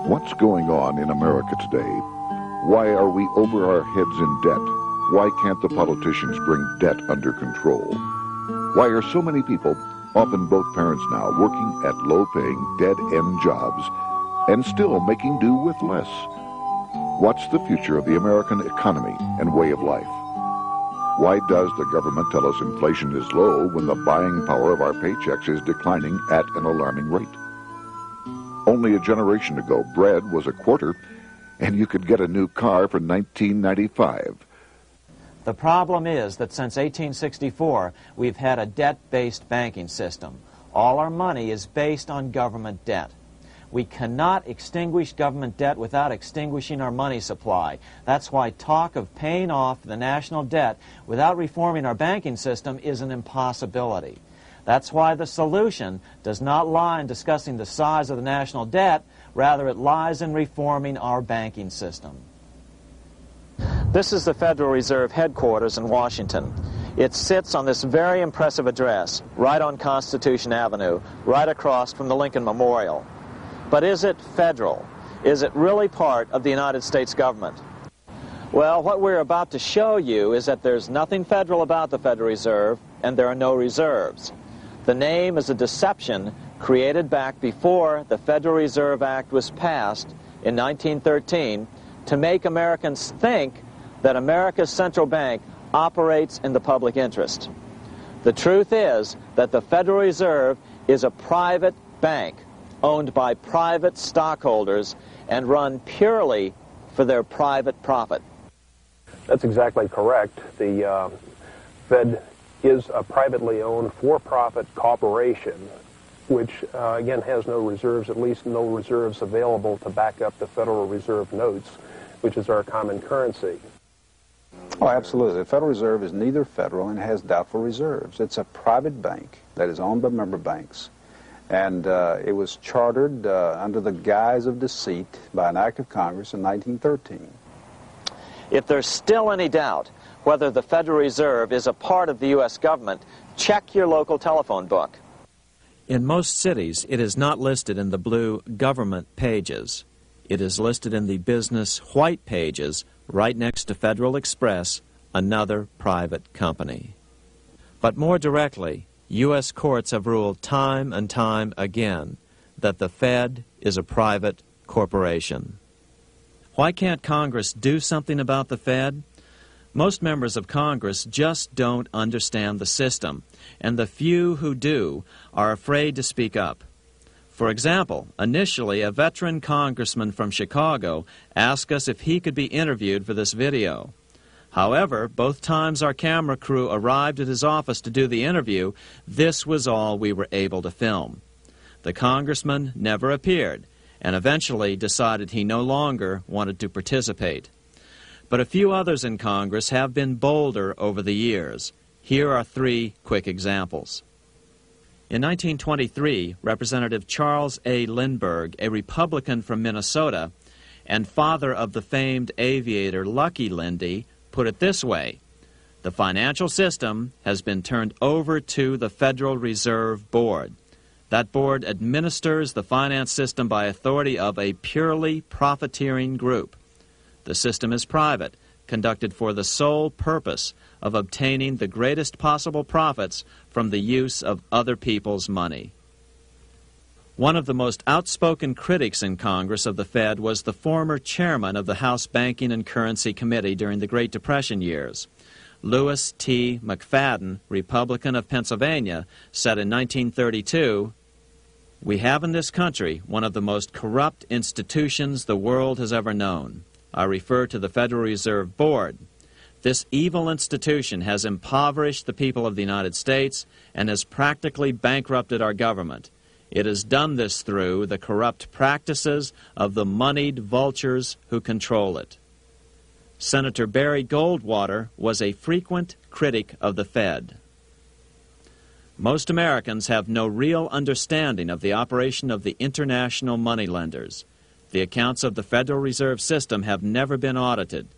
What's going on in America today? Why are we over our heads in debt? Why can't the politicians bring debt under control? Why are so many people, often both parents now, working at low-paying, dead-end jobs and still making do with less? What's the future of the American economy and way of life? Why does the government tell us inflation is low when the buying power of our paychecks is declining at an alarming rate? Only a generation ago, bread was a quarter, and you could get a new car for $19.95. The problem is that since 1864, we've had a debt-based banking system. All our money is based on government debt. We cannot extinguish government debt without extinguishing our money supply. That's why talk of paying off the national debt without reforming our banking system is an impossibility. That's why the solution does not lie in discussing the size of the national debt, rather it lies in reforming our banking system. This is the Federal Reserve headquarters in Washington. It sits on this very impressive address, right on Constitution Avenue, right across from the Lincoln Memorial. But is it federal? Is it really part of the United States government? Well, what we're about to show you is that there's nothing federal about the Federal Reserve, and there are no reserves. The name is a deception created back before the Federal Reserve Act was passed in 1913 to make Americans think that America's central bank operates in the public interest. The truth is that the Federal Reserve is a private bank owned by private stockholders and run purely for their private profit. That's exactly correct. The Fed is a privately owned for-profit corporation which, again, has no reserves, at least no reserves available to back up the Federal Reserve notes, which is our common currency. Oh, absolutely. The Federal Reserve is neither federal and has doubtful reserves. It's a private bank that is owned by member banks. And it was chartered under the guise of deceit by an act of Congress in 1913. If there's still any doubt whether the Federal Reserve is a part of the U.S. government, check your local telephone book. In most cities, it is not listed in the blue government pages. It is listed in the business white pages right next to Federal Express, another private company. But more directly, U.S. courts have ruled time and time again that the Fed is a private corporation. Why can't Congress do something about the Fed? Most members of Congress just don't understand the system, and the few who do are afraid to speak up. For example, initially a veteran congressman from Chicago asked us if he could be interviewed for this video. However, both times our camera crew arrived at his office to do the interview, this was all we were able to film. The congressman never appeared, and eventually decided he no longer wanted to participate. But a few others in Congress have been bolder over the years. Here are three quick examples. In 1923, Representative Charles A. Lindbergh, a Republican from Minnesota, and father of the famed aviator Lucky Lindy, put it this way: the financial system has been turned over to the Federal Reserve Board. That board administers the finance system by authority of a purely profiteering group. The system is private, conducted for the sole purpose of obtaining the greatest possible profits from the use of other people's money. One of the most outspoken critics in Congress of the Fed was the former chairman of the House Banking and Currency Committee during the Great Depression years. Lewis T. McFadden, Republican of Pennsylvania, said in 1932, "We have in this country one of the most corrupt institutions the world has ever known. I refer to the Federal Reserve Board. This evil institution has impoverished the people of the United States and has practically bankrupted our government. It has done this through the corrupt practices of the moneyed vultures who control it." Senator Barry Goldwater was a frequent critic of the Fed. Most Americans have no real understanding of the operation of the international moneylenders. The accounts of the Federal Reserve System have never been audited.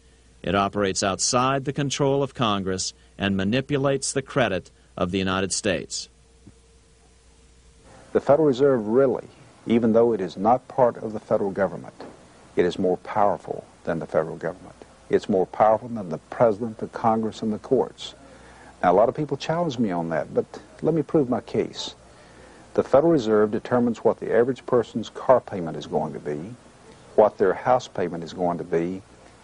It operates outside the control of Congress and manipulates the credit of the United States. The Federal Reserve really even though it is not part of the federal government, it is more powerful than the federal government. It's more powerful than the president, the Congress, and the courts. Now, a lot of people challenge me on that, but let me prove my case. The Federal Reserve determines what the average person's car payment is going to be, what their house payment is going to be,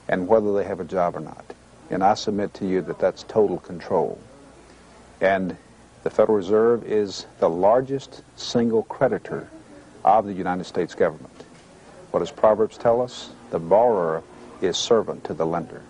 and whether they have a job or not. And I submit to you that that's total control. And the Federal Reserve is the largest single creditor of the United States government. What does Proverbs tell us? The borrower is servant to the lender.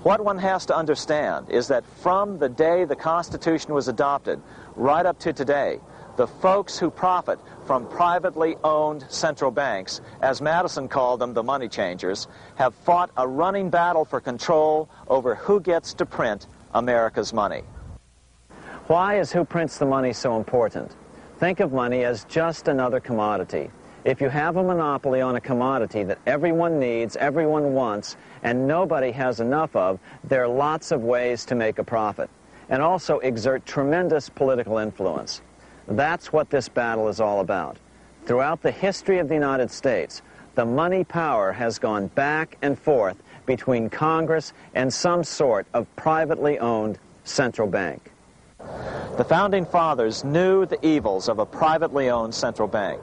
What one has to understand is that from the day the Constitution was adopted right up to today, the folks who profit from privately owned central banks, as Madison called them, the money changers, have fought a running battle for control over who gets to print America's money. Why is who prints the money so important? Think of money as just another commodity. If you have a monopoly on a commodity that everyone needs, everyone wants, and nobody has enough of, there are lots of ways to make a profit, and also exert tremendous political influence. That's what this battle is all about. Throughout the history of the United States, the money power has gone back and forth between Congress and some sort of privately owned central bank. The Founding Fathers knew the evils of a privately owned central bank.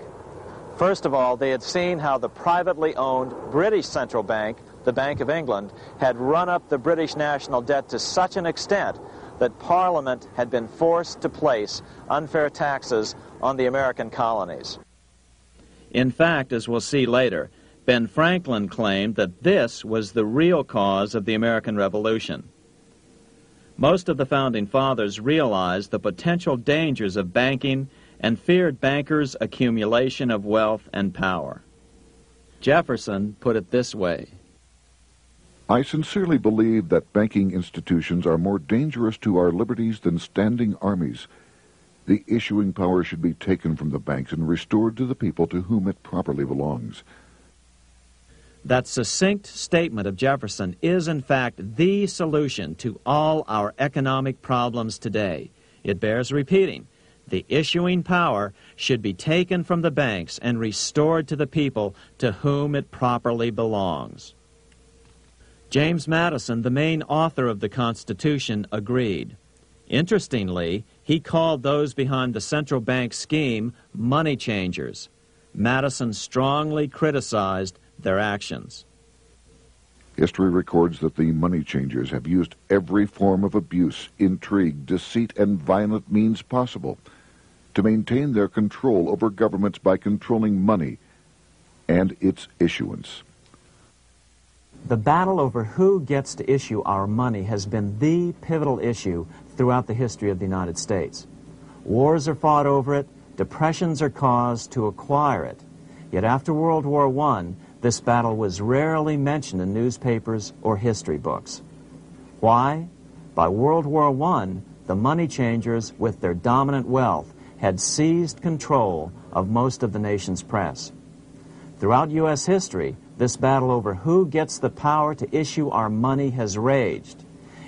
First of all, they had seen how the privately owned British central bank, the Bank of England, had run up the British national debt to such an extent that Parliament had been forced to place unfair taxes on the American colonies. In fact, as we'll see later, Ben Franklin claimed that this was the real cause of the American Revolution. Most of the Founding Fathers realized the potential dangers of banking and feared bankers' accumulation of wealth and power. Jefferson put it this way: I sincerely believe that banking institutions are more dangerous to our liberties than standing armies. The issuing power should be taken from the banks and restored to the people to whom it properly belongs. That succinct statement of Jefferson is, in fact, the solution to all our economic problems today. It bears repeating. The issuing power should be taken from the banks and restored to the people to whom it properly belongs. James Madison, the main author of the Constitution, agreed. Interestingly, he called those behind the central bank scheme money changers. Madison strongly criticized their actions. History records that the money changers have used every form of abuse, intrigue, deceit, and violent means possible to maintain their control over governments by controlling money and its issuance. The battle over who gets to issue our money has been the pivotal issue throughout the history of the United States. Wars are fought over it, depressions are caused to acquire it. Yet after World War I, this battle was rarely mentioned in newspapers or history books. Why? By World War I, the money changers, with their dominant wealth, had seized control of most of the nation's press. Throughout U.S. history, this battle over who gets the power to issue our money has raged.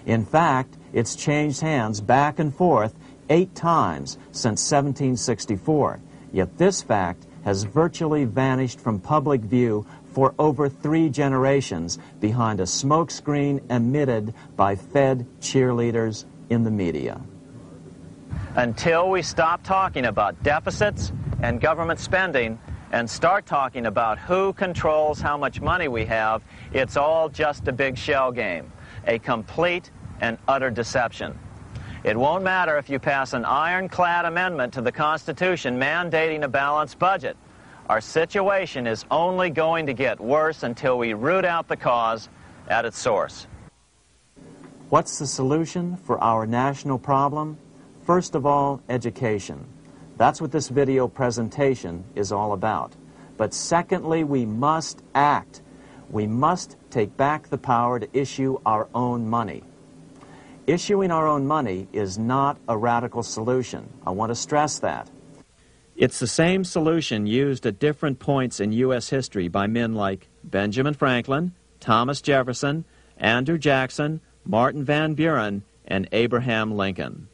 In fact, it's changed hands back and forth 8 times since 1764, yet this fact has virtually vanished from public view for over 3 generations behind a smokescreen emitted by Fed cheerleaders in the media. Until we stop talking about deficits and government spending and start talking about who controls how much money we have, it's all just a big shell game, a complete and utter deception. It won't matter if you pass an ironclad amendment to the Constitution mandating a balanced budget. Our situation is only going to get worse until we root out the cause at its source. What's the solution for our national problem? First of all, education. That's what this video presentation is all about. But secondly, we must act. We must take back the power to issue our own money. Issuing our own money is not a radical solution. I want to stress that. It's the same solution used at different points in U.S. history by men like Benjamin Franklin, Thomas Jefferson, Andrew Jackson, Martin Van Buren, and Abraham Lincoln.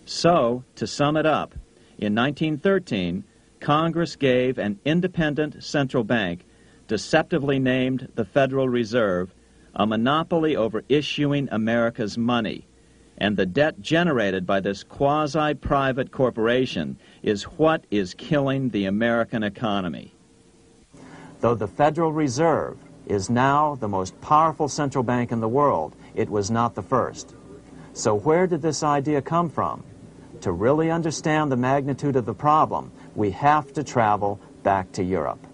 So, to sum it up, in 1913, Congress gave an independent central bank, deceptively named the Federal Reserve, a monopoly over issuing America's money. And the debt generated by this quasi-private corporation is what is killing the American economy. Though the Federal Reserve is now the most powerful central bank in the world, it was not the first. So where did this idea come from? To really understand the magnitude of the problem, we have to travel back to Europe.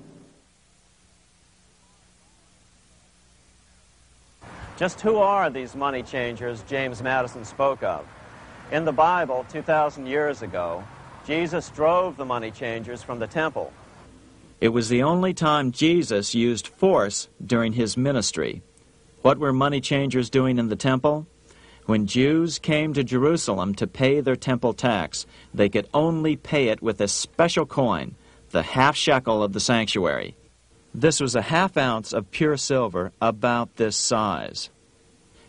Just who are these money changers James Madison spoke of? In the Bible, 2,000 years ago, Jesus drove the money changers from the temple. It was the only time Jesus used force during his ministry. What were money changers doing in the temple? When Jews came to Jerusalem to pay their temple tax, they could only pay it with a special coin, the half shekel of the sanctuary. This was a half ounce of pure silver about this size.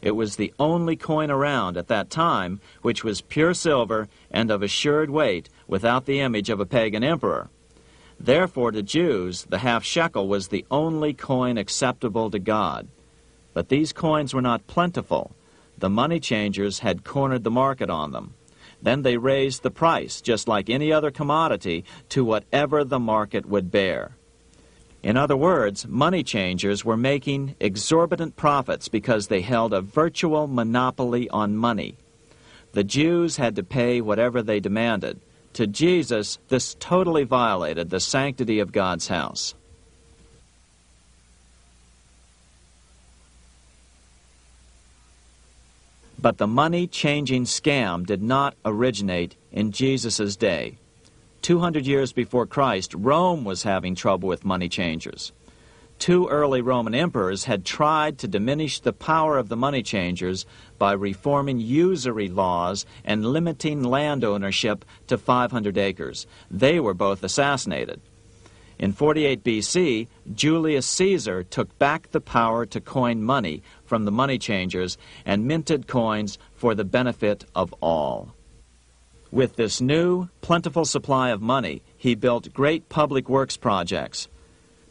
It was the only coin around at that time which was pure silver and of assured weight without the image of a pagan emperor. Therefore, to Jews, the half shekel was the only coin acceptable to God. But these coins were not plentiful. The money changers had cornered the market on them. Then they raised the price, just like any other commodity, to whatever the market would bear. In other words, money changers were making exorbitant profits because they held a virtual monopoly on money. The Jews had to pay whatever they demanded. To Jesus, this totally violated the sanctity of God's house. But the money-changing scam did not originate in Jesus' day. 200 years before Christ, Rome was having trouble with money changers. 2 early Roman emperors had tried to diminish the power of the money changers by reforming usury laws and limiting land ownership to 500 acres. They were both assassinated. In 48 BC, Julius Caesar took back the power to coin money from the money changers and minted coins for the benefit of all. With this new, plentiful supply of money, he built great public works projects.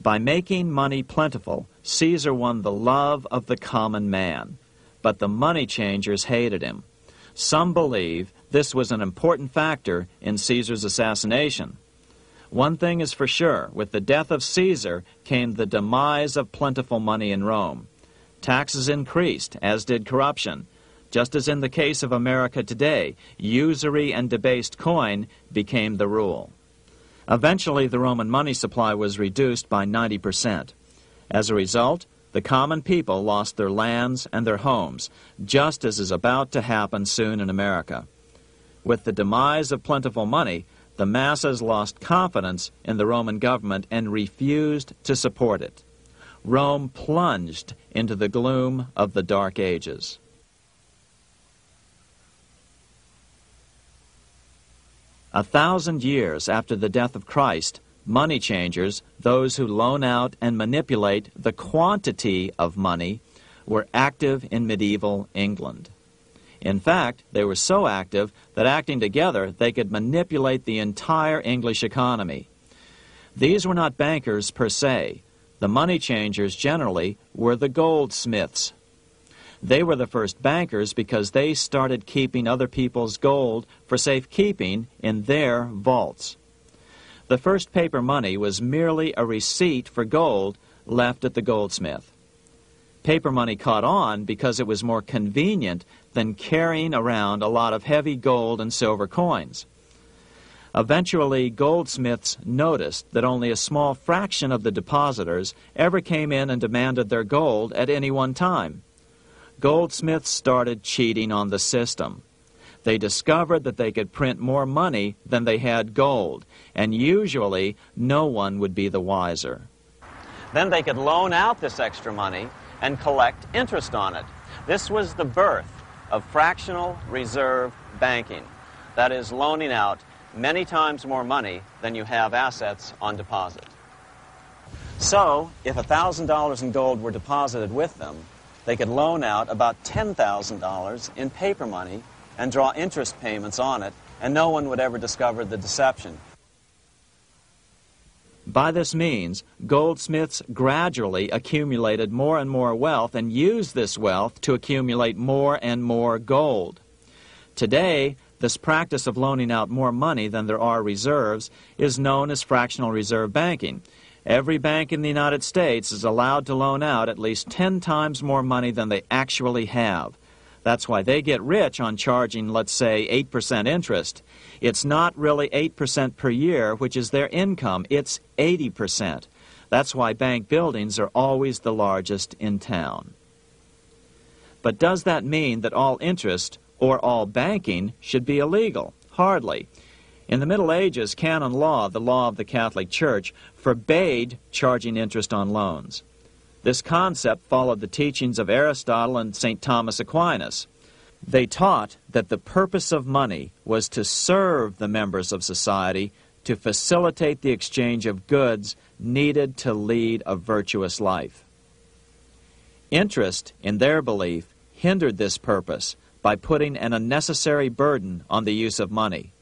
By making money plentiful, Caesar won the love of the common man. But the money changers hated him. Some believe this was an important factor in Caesar's assassination. One thing is for sure, with the death of Caesar came the demise of plentiful money in Rome. Taxes increased, as did corruption. Just as in the case of America today, usury and debased coin became the rule. Eventually, the Roman money supply was reduced by 90%. As a result, the common people lost their lands and their homes, just as is about to happen soon in America. With the demise of plentiful money, the masses lost confidence in the Roman government and refused to support it. Rome plunged into the gloom of the Dark Ages. A 1,000 years after the death of Christ, money changers, those who loan out and manipulate the quantity of money, were active in medieval England. In fact, they were so active that acting together, they could manipulate the entire English economy. These were not bankers per se. The money changers generally were the goldsmiths. They were the first bankers because they started keeping other people's gold for safekeeping in their vaults. The first paper money was merely a receipt for gold left at the goldsmith. Paper money caught on because it was more convenient than carrying around a lot of heavy gold and silver coins. Eventually, goldsmiths noticed that only a small fraction of the depositors ever came in and demanded their gold at any one time. Goldsmiths started cheating on the system. They discovered that they could print more money than they had gold, and usually no one would be the wiser. Then they could loan out this extra money and collect interest on it. This was the birth of fractional reserve banking. That is, loaning out many times more money than you have assets on deposit. So, if $1,000 in gold were deposited with them, they could loan out about $10,000 in paper money and draw interest payments on it, and no one would ever discover the deception. By this means, goldsmiths gradually accumulated more and more wealth and used this wealth to accumulate more and more gold. Today, this practice of loaning out more money than there are reserves is known as fractional reserve banking. Every bank in the United States is allowed to loan out at least 10 times more money than they actually have. That's why they get rich on charging, let's say, 8% interest. It's not really 8% per year, which is their income. It's 80%. That's why bank buildings are always the largest in town. But does that mean that all interest or all banking should be illegal? Hardly. In the Middle Ages, canon law, the law of the Catholic Church, forbade charging interest on loans. This concept followed the teachings of Aristotle and St. Thomas Aquinas. They taught that the purpose of money was to serve the members of society, to facilitate the exchange of goods needed to lead a virtuous life. Interest, in their belief, hindered this purpose by putting an unnecessary burden on the use of money.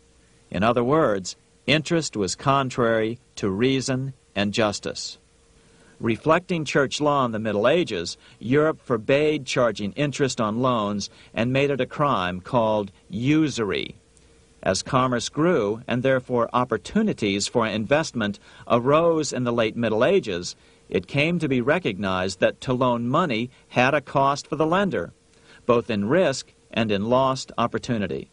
In other words, interest was contrary to reason and justice. Reflecting church law in the Middle Ages, Europe forbade charging interest on loans and made it a crime called usury. As commerce grew, and therefore opportunities for investment arose in the late Middle Ages, it came to be recognized that to loan money had a cost for the lender, both in risk and in lost opportunity.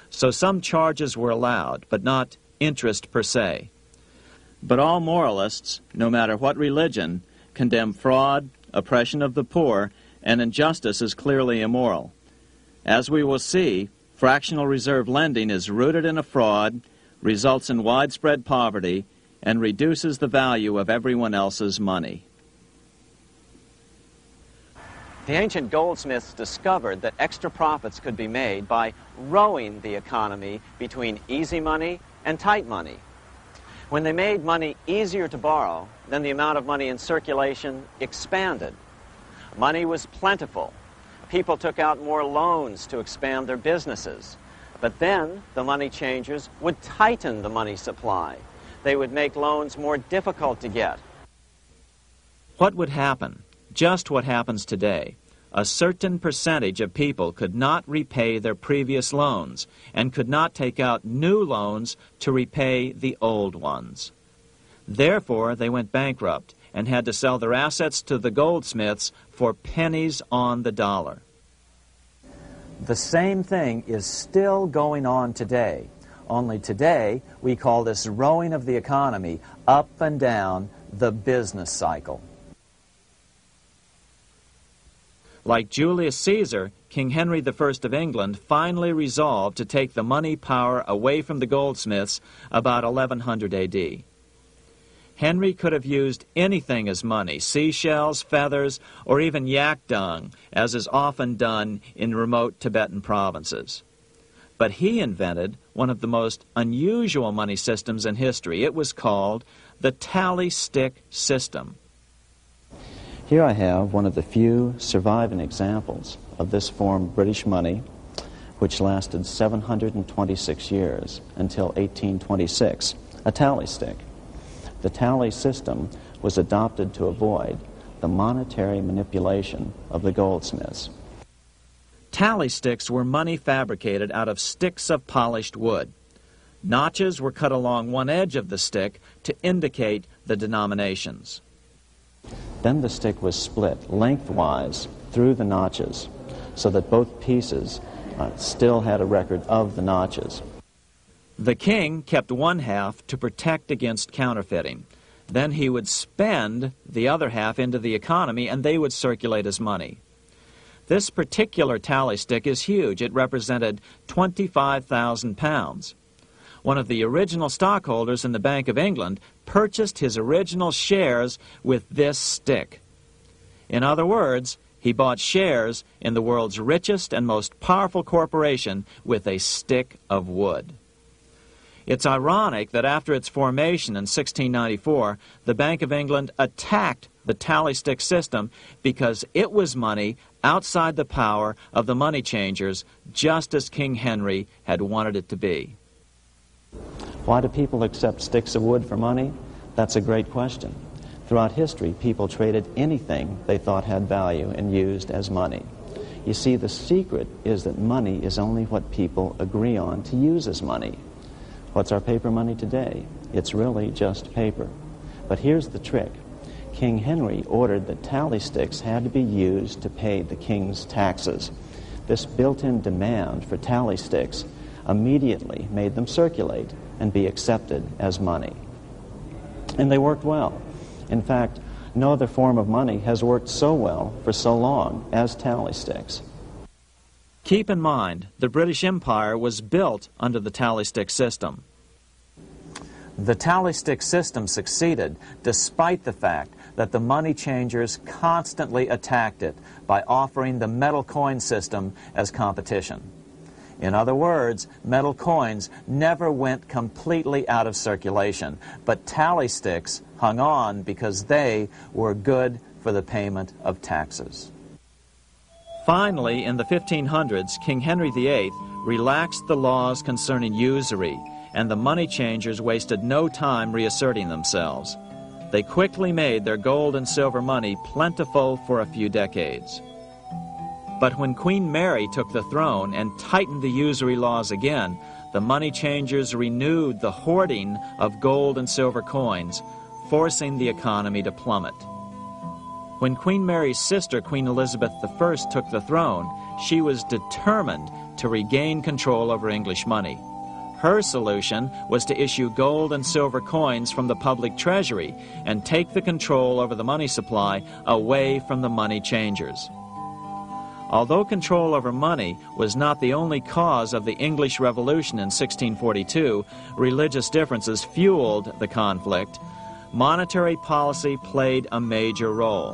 So some charges were allowed, but not interest per se. But all moralists, no matter what religion, condemn fraud, oppression of the poor, and injustice as clearly immoral. As we will see, fractional reserve lending is rooted in a fraud, results in widespread poverty, and reduces the value of everyone else's money. The ancient goldsmiths discovered that extra profits could be made by rowing the economy between easy money and tight money. When they made money easier to borrow, then the amount of money in circulation expanded. Money was plentiful. People took out more loans to expand their businesses. But then the money changers would tighten the money supply. They would make loans more difficult to get. What would happen? Just what happens today. A certain percentage of people could not repay their previous loans and could not take out new loans to repay the old ones. Therefore, they went bankrupt and had to sell their assets to the goldsmiths for pennies on the dollar. The same thing is still going on today. Only today, we call this rowing of the economy up and down the business cycle. Like Julius Caesar, King Henry I of England finally resolved to take the money power away from the goldsmiths about 1100 A.D. Henry could have used anything as money, seashells, feathers, or even yak dung, as is often done in remote Tibetan provinces. But he invented one of the most unusual money systems in history. It was called the tally stick system. Here I have one of the few surviving examples of this form of British money, which lasted 726 years until 1826, a tally stick. The tally system was adopted to avoid the monetary manipulation of the goldsmiths. Tally sticks were money fabricated out of sticks of polished wood. Notches were cut along one edge of the stick to indicate the denominations. Then the stick was split lengthwise through the notches so that both pieces still had a record of the notches. The king kept one half to protect against counterfeiting. Then he would spend the other half into the economy and they would circulate as money. This particular tally stick is huge. It represented 25,000 pounds. One of the original stockholders in the Bank of England purchased his original shares with this stick. In other words, he bought shares in the world's richest and most powerful corporation with a stick of wood. It's ironic that after its formation in 1694, the Bank of England attacked the tally stick system because it was money outside the power of the money changers, just as King Henry had wanted it to be. Why do people accept sticks of wood for money? That's a great question. Throughout history, people traded anything they thought had value and used as money. You see, the secret is that money is only what people agree on to use as money. What's our paper money today? It's really just paper. But here's the trick. King Henry ordered that tally sticks had to be used to pay the king's taxes. This built-in demand for tally sticks immediately made them circulate and be accepted as money. And they worked well. In fact, no other form of money has worked so well for so long as tally sticks. Keep in mind, the British Empire was built under the tally stick system. The tally stick system succeeded despite the fact that the money changers constantly attacked it by offering the metal coin system as competition. In other words, metal coins never went completely out of circulation, but tally sticks hung on because they were good for the payment of taxes. Finally, in the 1500s, King Henry VIII relaxed the laws concerning usury, and the money changers wasted no time reasserting themselves. They quickly made their gold and silver money plentiful for a few decades. But when Queen Mary took the throne and tightened the usury laws again, the money changers renewed the hoarding of gold and silver coins, forcing the economy to plummet. When Queen Mary's sister, Queen Elizabeth I, took the throne, she was determined to regain control over English money. Her solution was to issue gold and silver coins from the public treasury and take the control over the money supply away from the money changers. Although control over money was not the only cause of the English Revolution in 1642, religious differences fueled the conflict. Monetary policy played a major role.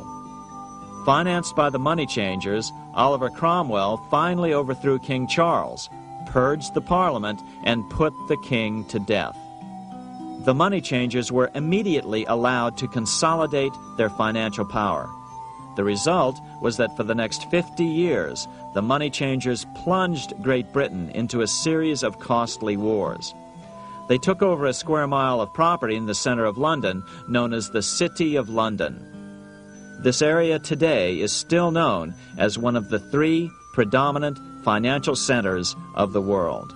Financed by the money changers, Oliver Cromwell finally overthrew King Charles, purged the Parliament, and put the king to death. The money changers were immediately allowed to consolidate their financial power. The result was that for the next 50 years, the money changers plunged Great Britain into a series of costly wars. They took over a square mile of property in the center of London, known as the City of London. This area today is still known as one of the 3 predominant financial centers of the world.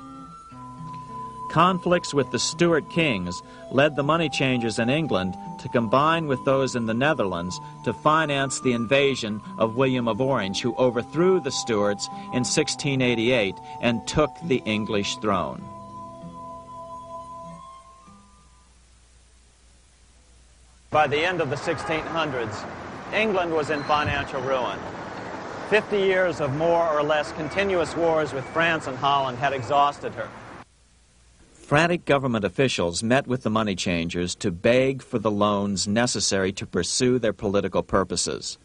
Conflicts with the Stuart kings led the money changers in England to combine with those in the Netherlands to finance the invasion of William of Orange, who overthrew the Stuarts in 1688 and took the English throne. By the end of the 1600s, England was in financial ruin. 50 years of more or less continuous wars with France and Holland had exhausted her. Frantic government officials met with the money changers to beg for the loans necessary to pursue their political purposes.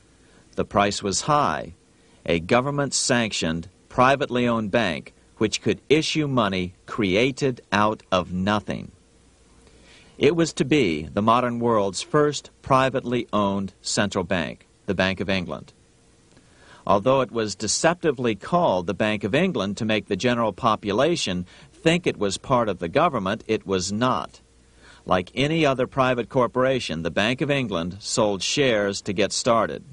The price was high. A government-sanctioned, privately owned bank which could issue money created out of nothing. It was to be the modern world's first privately owned central bank, the Bank of England. Although it was deceptively called the Bank of England to make the general population think it was part of the government, it was not. Like any other private corporation, the Bank of England sold shares to get started.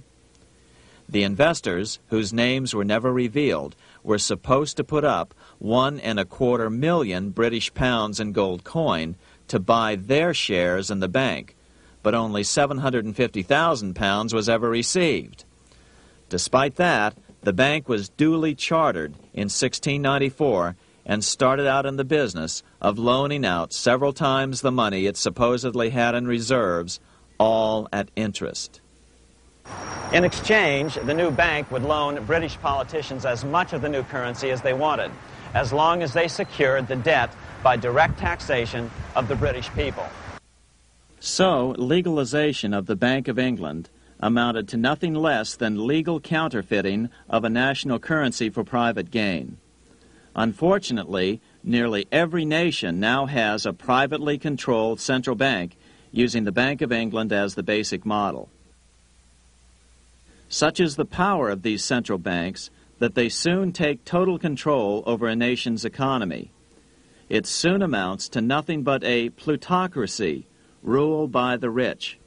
The investors, whose names were never revealed, were supposed to put up £1.25 million British pounds in gold coin to buy their shares in the bank, but only £750,000 was ever received. Despite that, the bank was duly chartered in 1694 and started out in the business of loaning out several times the money it supposedly had in reserves, all at interest. In exchange, the new bank would loan British politicians as much of the new currency as they wanted, as long as they secured the debt by direct taxation of the British people. So, legalization of the Bank of England amounted to nothing less than legal counterfeiting of a national currency for private gain. Unfortunately, nearly every nation now has a privately controlled central bank using the Bank of England as the basic model. Such is the power of these central banks that they soon take total control over a nation's economy. It soon amounts to nothing but a plutocracy, rule by the rich.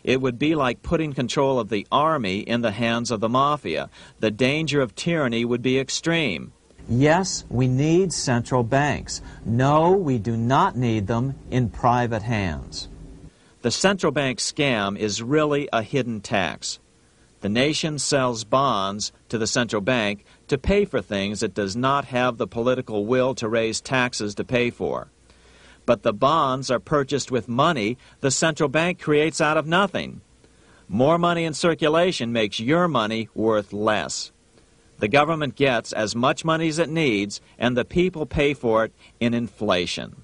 It would be like putting control of the army in the hands of the mafia. The danger of tyranny would be extreme. Yes, we need central banks. No, we do not need them in private hands. The central bank scam is really a hidden tax. The nation sells bonds to the central bank to pay for things it does not have the political will to raise taxes to pay for. But the bonds are purchased with money the central bank creates out of nothing. More money in circulation makes your money worth less. The government gets as much money as it needs, and the people pay for it in inflation.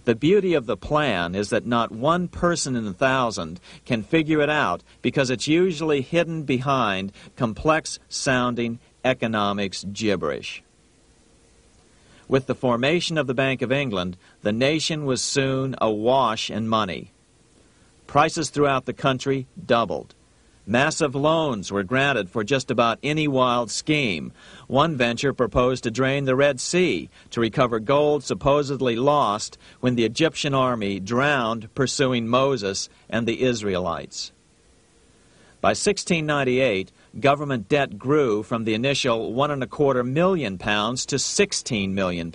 The beauty of the plan is that not one person in 1,000 can figure it out because it's usually hidden behind complex-sounding economics gibberish. With the formation of the Bank of England, the nation was soon awash in money. Prices throughout the country doubled. Massive loans were granted for just about any wild scheme. One venture proposed to drain the Red Sea to recover gold supposedly lost when the Egyptian army drowned pursuing Moses and the Israelites. By 1698, government debt grew from the initial £1.25 million to £16 million.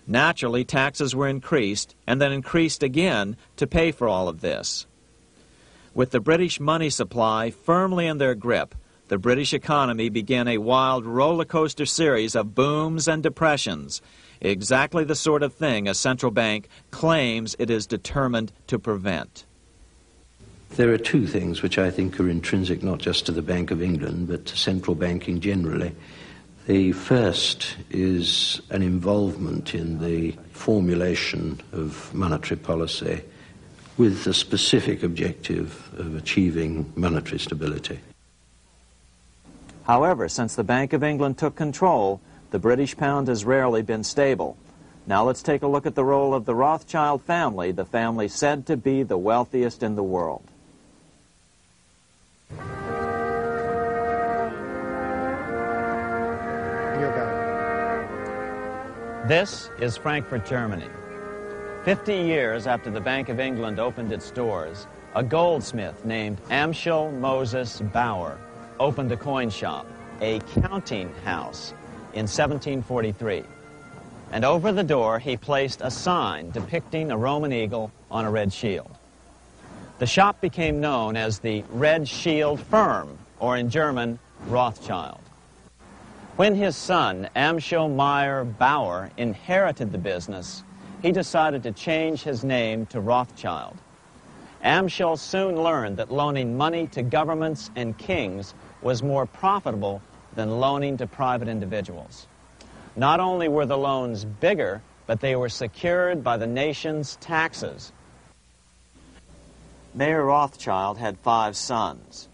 Naturally, taxes were increased and then increased again to pay for all of this. With the British money supply firmly in their grip, the British economy began a wild roller coaster series of booms and depressions, exactly the sort of thing a central bank claims it is determined to prevent. There are two things which I think are intrinsic not just to the Bank of England but to central banking generally. The first is an involvement in the formulation of monetary policy with the specific objective of achieving monetary stability. However, since the Bank of England took control, the British pound has rarely been stable. Now let's take a look at the role of the Rothschild family, the family said to be the wealthiest in the world. This is Frankfurt, Germany. 50 years after the Bank of England opened its doors, a goldsmith named Amschel Moses Bauer opened a coin shop, a counting house, in 1743. And over the door he placed a sign depicting a Roman eagle on a red shield. The shop became known as the Red Shield Firm, or in German, Rothschild. When his son, Amschel Meyer Bauer, inherited the business, he decided to change his name to Rothschild. Amschel soon learned that loaning money to governments and kings was more profitable than loaning to private individuals. Not only were the loans bigger, but they were secured by the nation's taxes. Mayer Rothschild had 5 sons.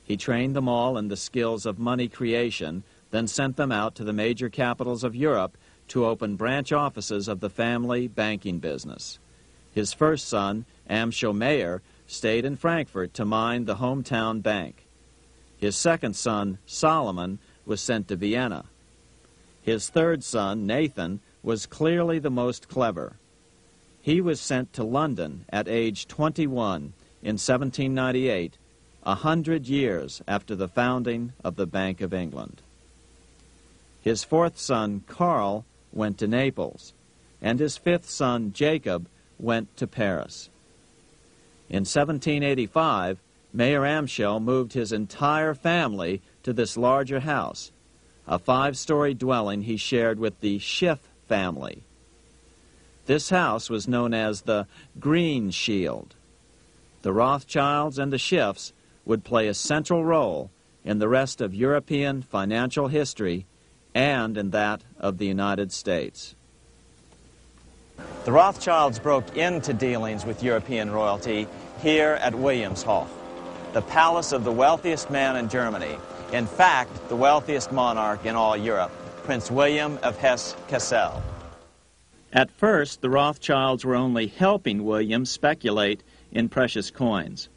He trained them all in the skills of money creation, then sent them out to the major capitals of Europe to open branch offices of the family banking business. His first son, Amschel Meyer, stayed in Frankfurt to mind the hometown bank. His second son, Solomon, was sent to Vienna. His third son, Nathan, was clearly the most clever. He was sent to London at age 21 in 1798, 100 years after the founding of the Bank of England. His fourth son, Karl, went to Naples, and his fifth son, Jacob, went to Paris. In 1785, Mayer Amschel moved his entire family to this larger house, a 5-story dwelling he shared with the Schiff family. This house was known as the Green Shield. The Rothschilds and the Schiffs would play a central role in the rest of European financial history and in that of the United States. The Rothschilds broke into dealings with European royalty here at Wilhelmshof, the palace of the wealthiest man in Germany. In fact, the wealthiest monarch in all Europe, Prince William of Hesse-Kassel. At first, the Rothschilds were only helping William speculate in precious coins.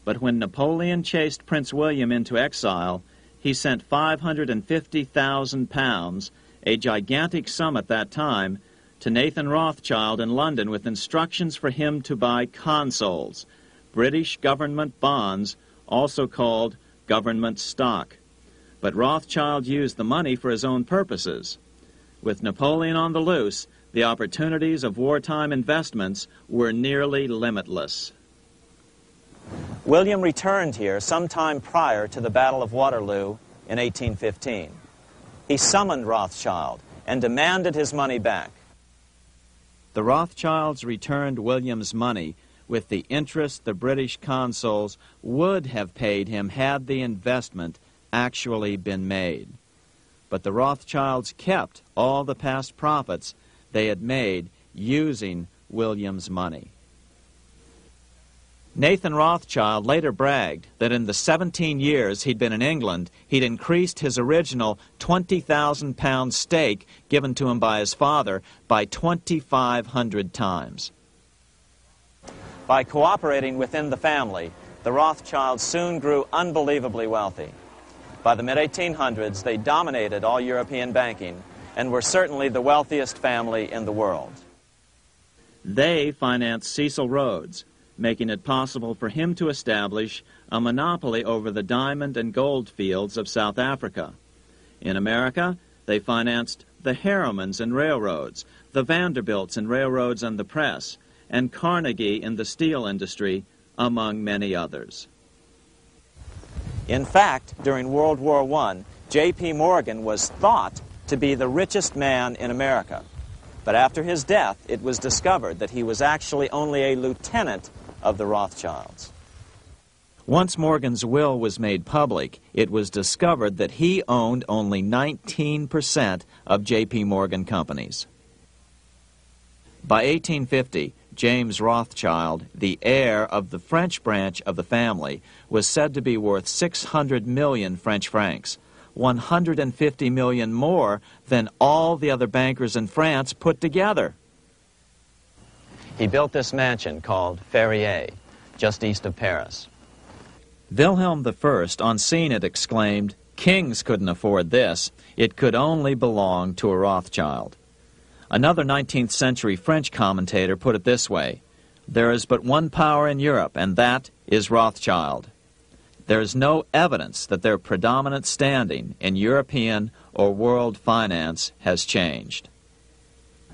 But when Napoleon chased Prince William into exile, he sent £550,000, a gigantic sum at that time, to Nathan Rothschild in London with instructions for him to buy consols, British government bonds, also called government stock. But Rothschild used the money for his own purposes. With Napoleon on the loose, the opportunities of wartime investments were nearly limitless. William returned here sometime prior to the Battle of Waterloo in 1815. He summoned Rothschild and demanded his money back. The Rothschilds returned William's money with the interest the British consuls would have paid him had the investment actually been made. But the Rothschilds kept all the past profits they had made using William's money. Nathan Rothschild later bragged that in the 17 years he'd been in England, he'd increased his original £20,000 stake given to him by his father by 2,500 times. By cooperating within the family, the Rothschilds soon grew unbelievably wealthy. By the mid-1800s, they dominated all European banking and were certainly the wealthiest family in the world. They financed Cecil Rhodes, making it possible for him to establish a monopoly over the diamond and gold fields of South Africa. In America, they financed the Harrimans and railroads, the Vanderbilts and railroads and the press, and Carnegie in the steel industry, among many others. In fact, during World War I, J.P. Morgan was thought to be the richest man in America. But after his death, it was discovered that he was actually only a lieutenant of the Rothschilds. Once Morgan's will was made public, it was discovered that he owned only 19% of J.P. Morgan companies. By 1850, James Rothschild, the heir of the French branch of the family, was said to be worth 600 million French francs, 150 million more than all the other bankers in France put together. He built this mansion called Ferrier, just east of Paris. Wilhelm I, on seeing it, exclaimed, "Kings couldn't afford this. It could only belong to a Rothschild." Another 19th century French commentator put it this way: "There is but one power in Europe, and that is Rothschild." There is no evidence that their predominant standing in European or world finance has changed.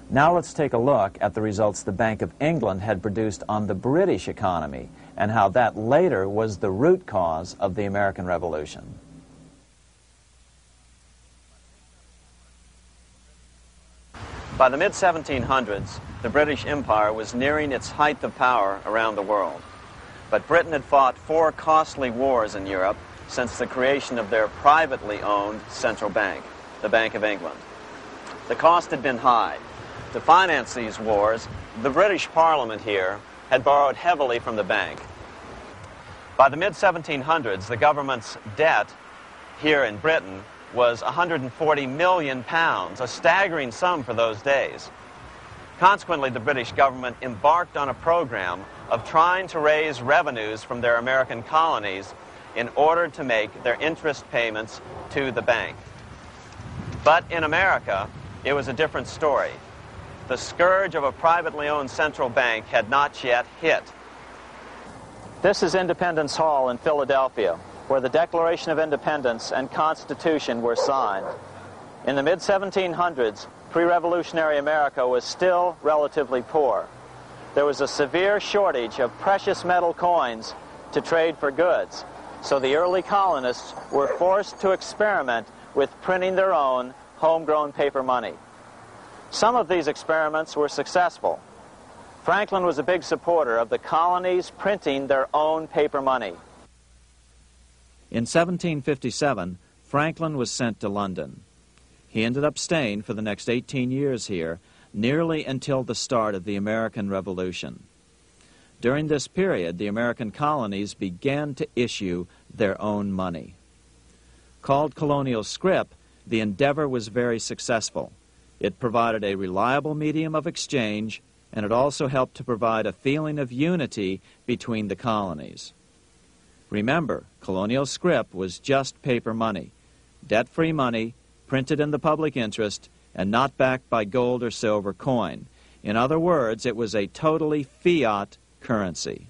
Now let's take a look at the results the Bank of England had produced on the British economy and how that later was the root cause of the American Revolution. By the mid-1700s, the British Empire was nearing its height of power around the world. But Britain had fought 4 costly wars in Europe since the creation of their privately owned central bank, the Bank of England. The cost had been high. To finance these wars, the British Parliament here had borrowed heavily from the bank. By the mid-1700s, the government's debt here in Britain was £140 million, a staggering sum for those days. Consequently, the British government embarked on a program of trying to raise revenues from their American colonies in order to make their interest payments to the bank. But in America, it was a different story. The scourge of a privately owned central bank had not yet hit. This is Independence Hall in Philadelphia, where the Declaration of Independence and Constitution were signed. In the mid-1700s, pre-revolutionary America was still relatively poor. There was a severe shortage of precious metal coins to trade for goods, so the early colonists were forced to experiment with printing their own homegrown paper money. Some of these experiments were successful. Franklin was a big supporter of the colonies printing their own paper money. In 1757, Franklin was sent to London. He ended up staying for the next 18 years here, nearly until the start of the American Revolution. During this period, the American colonies began to issue their own money. Called colonial scrip, the endeavor was very successful. It provided a reliable medium of exchange, and it also helped to provide a feeling of unity between the colonies. Remember, colonial scrip was just paper money, debt-free money, printed in the public interest, and not backed by gold or silver coin. In other words, it was a totally fiat currency.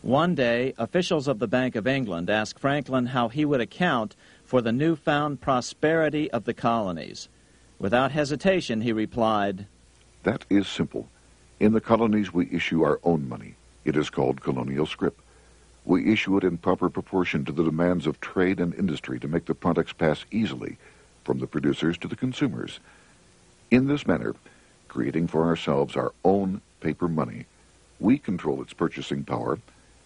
One day, officials of the Bank of England asked Franklin how he would account for the newfound prosperity of the colonies. Without hesitation, he replied, "That is simple. In the colonies, we issue our own money. It is called colonial scrip. We issue it in proper proportion to the demands of trade and industry to make the products pass easily from the producers to the consumers. In this manner, creating for ourselves our own paper money, we control its purchasing power,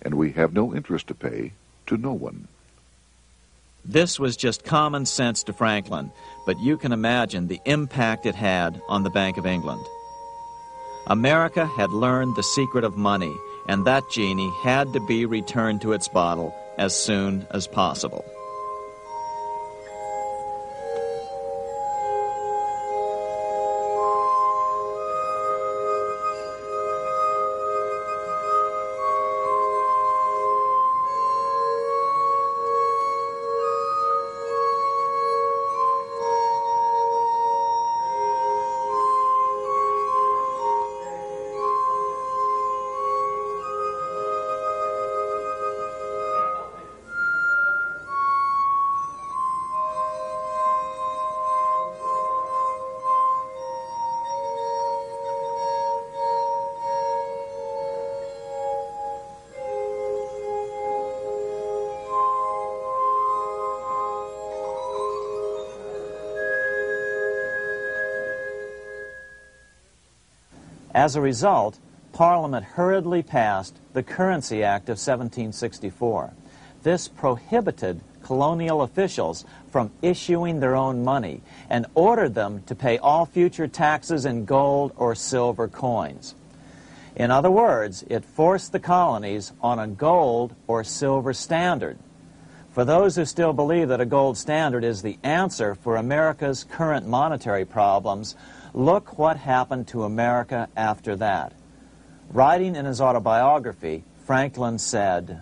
and we have no interest to pay to no one." This was just common sense to Franklin, but you can imagine the impact it had on the Bank of England. America had learned the secret of money, and that genie had to be returned to its bottle as soon as possible. As a result, Parliament hurriedly passed the Currency Act of 1764. This prohibited colonial officials from issuing their own money and ordered them to pay all future taxes in gold or silver coins. In other words, it forced the colonies on a gold or silver standard. For those who still believe that a gold standard is the answer for America's current monetary problems, look what happened to America after that. Writing in his autobiography, Franklin said,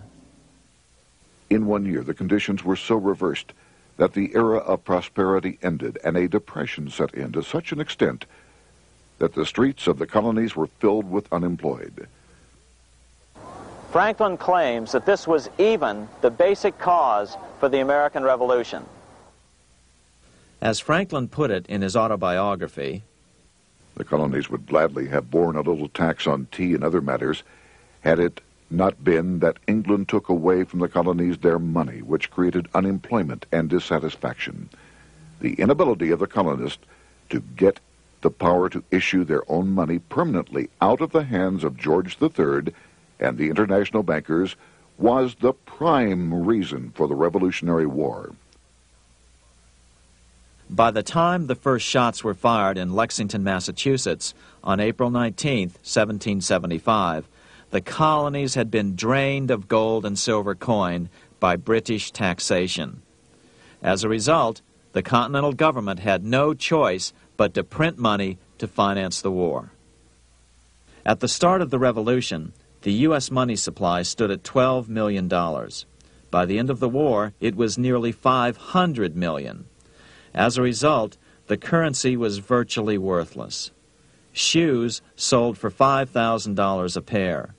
"In 1 year, the conditions were so reversed that the era of prosperity ended and a depression set in to such an extent that the streets of the colonies were filled with unemployed." Franklin claims that this was even the basic cause for the American Revolution. As Franklin put it in his autobiography, The colonies would gladly have borne a little tax on tea and other matters had it not been that England took away from the colonies their money, which created unemployment and dissatisfaction. The inability of the colonists to get the power to issue their own money permanently out of the hands of George III and the international bankers was the prime reason for the Revolutionary War. By the time the first shots were fired in Lexington, Massachusetts, on April 19, 1775, the colonies had been drained of gold and silver coin by British taxation. As a result, the Continental government had no choice but to print money to finance the war. At the start of the Revolution, the U.S. money supply stood at $12 million. By the end of the war, it was nearly $500 million. As a result, the currency was virtually worthless. Shoes sold for $5,000 a pair.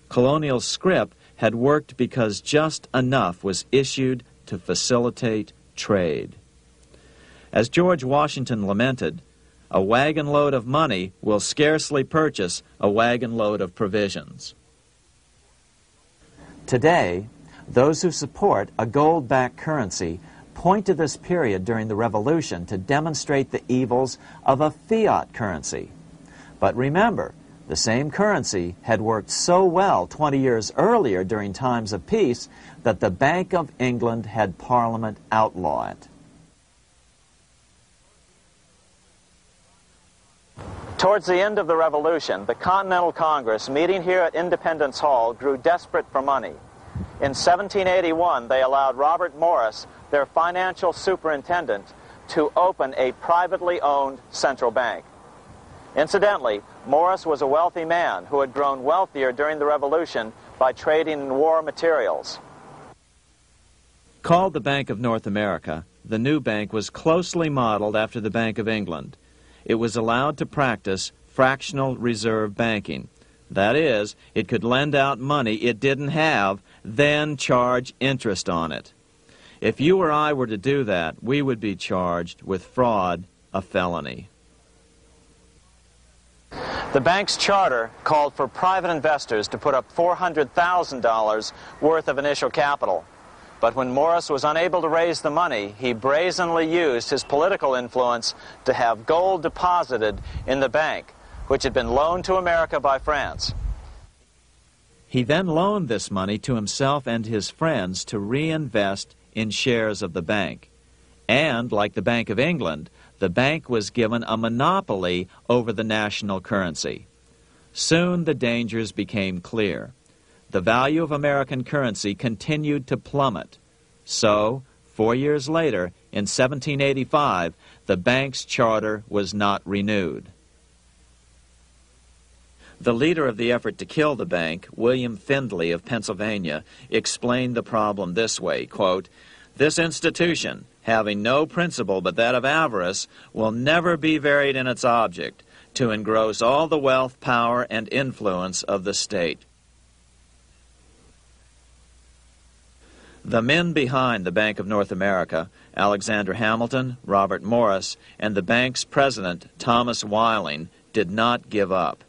Colonial scrip had worked because just enough was issued to facilitate trade. As George Washington lamented, a wagon load of money will scarcely purchase a wagon load of provisions. Today, those who support a gold-backed currency point to this period during the Revolution to demonstrate the evils of a fiat currency. But remember, the same currency had worked so well 20 years earlier during times of peace that the Bank of England had Parliament outlaw it. Towards the end of the Revolution, the Continental Congress, meeting here at Independence Hall, grew desperate for money. In 1781, they allowed Robert Morris, their financial superintendent, to open a privately owned central bank. Incidentally, Morris was a wealthy man who had grown wealthier during the Revolution by trading in war materials. Called the Bank of North America, the new bank was closely modeled after the Bank of England. It was allowed to practice fractional reserve banking. That is, it could lend out money it didn't have, then charge interest on it. If you or I were to do that, we would be charged with fraud, a felony. The bank's charter called for private investors to put up $400,000 worth of initial capital. But when Morris was unable to raise the money, he brazenly used his political influence to have gold deposited in the bank, which had been loaned to America by France. He then loaned this money to himself and his friends to reinvest in shares of the bank. And, like the Bank of England, the bank was given a monopoly over the national currency. Soon the dangers became clear. The value of American currency continued to plummet. So, 4 years later, in 1785, the bank's charter was not renewed. The leader of the effort to kill the bank, William Findley of Pennsylvania, explained the problem this way, quote, "This institution, having no principle but that of avarice, will never be varied in its object, to engross all the wealth, power, and influence of the state." The men behind the Bank of North America, Alexander Hamilton, Robert Morris, and the bank's president, Thomas Whiling, did not give up.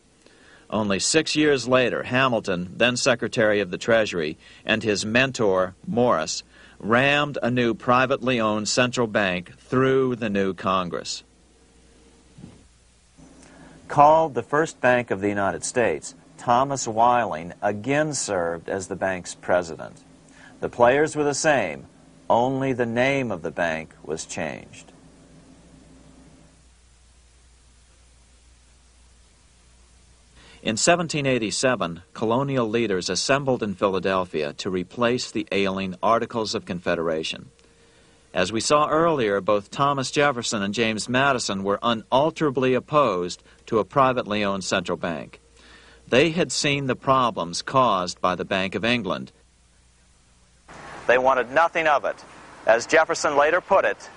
Only 6 years later, Hamilton, then Secretary of the Treasury, and his mentor, Morris, rammed a new privately owned central bank through the new Congress. Called the first bank of the United States, Thomas Whiling again served as the bank's president. The players were the same, only the name of the bank was changed. In 1787, colonial leaders assembled in Philadelphia to replace the ailing Articles of Confederation. As we saw earlier, both Thomas Jefferson and James Madison were unalterably opposed to a privately owned central bank. They had seen the problems caused by the Bank of England. They wanted nothing of it. As Jefferson later put it,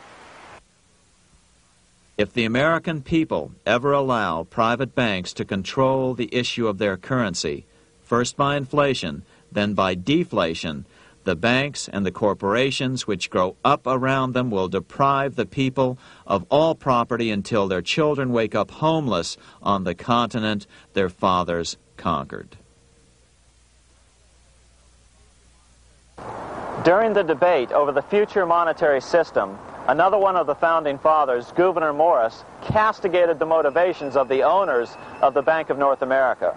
"If the American people ever allow private banks to control the issue of their currency, first by inflation, then by deflation, the banks and the corporations which grow up around them will deprive the people of all property until their children wake up homeless on the continent their fathers conquered." During the debate over the future monetary system, another one of the founding fathers, Gouverneur Morris, castigated the motivations of the owners of the Bank of North America.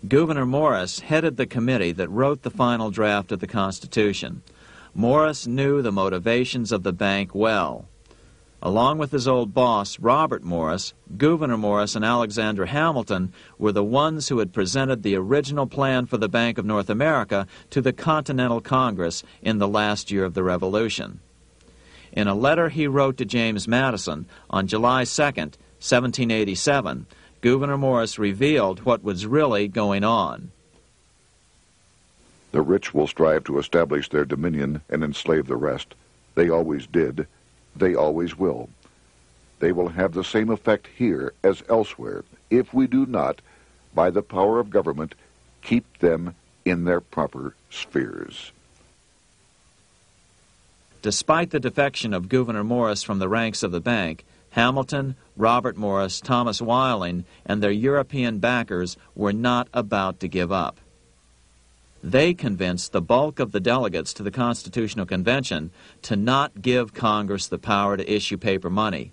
Gouverneur Morris headed the committee that wrote the final draft of the Constitution. Morris knew the motivations of the bank well. Along with his old boss, Robert Morris, Gouverneur Morris and Alexander Hamilton were the ones who had presented the original plan for the Bank of North America to the Continental Congress in the last year of the Revolution. In a letter he wrote to James Madison on July 2nd, 1787, Gouverneur Morris revealed what was really going on. "The rich will strive to establish their dominion and enslave the rest. They always did. They always will. They will have the same effect here as elsewhere if we do not, by the power of government, keep them in their proper spheres." Despite the defection of Gouverneur Morris from the ranks of the bank, Hamilton, Robert Morris, Thomas Whiling, and their European backers were not about to give up. They convinced the bulk of the delegates to the Constitutional Convention to not give Congress the power to issue paper money.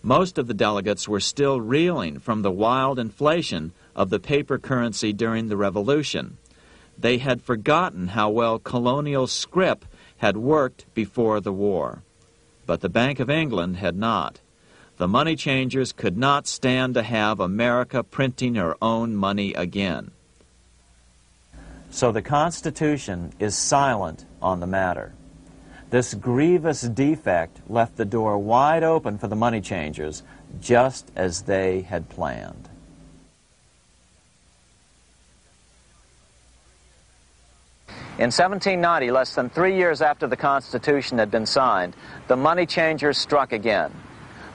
Most of the delegates were still reeling from the wild inflation of the paper currency during the Revolution. They had forgotten how well colonial scrip had worked before the war. But the Bank of England had not. The money changers could not stand to have America printing her own money again. So the Constitution is silent on the matter. This grievous defect left the door wide open for the money changers, just as they had planned. In 1790, less than 3 years after the Constitution had been signed, the money changers struck again.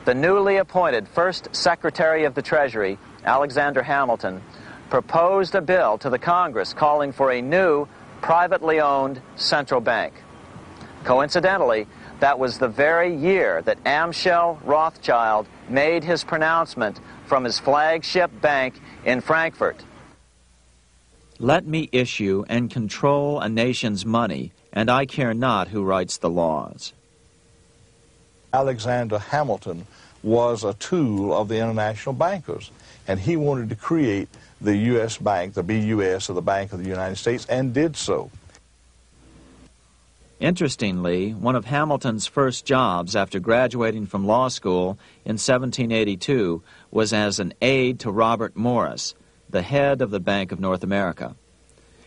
The newly appointed first Secretary of the Treasury, Alexander Hamilton, proposed a bill to the Congress calling for a new, privately owned central bank. Coincidentally, that was the very year that Amschel Rothschild made his pronouncement from his flagship bank in Frankfurt. Let me issue and control a nation's money, and I care not who writes the laws. Alexander Hamilton was a tool of the international bankers, and he wanted to create the U.S. Bank, the BUS, or the Bank of the United States, and did so. Interestingly, one of Hamilton's first jobs after graduating from law school in 1782 was as an aide to Robert Morris, the head of the Bank of North America.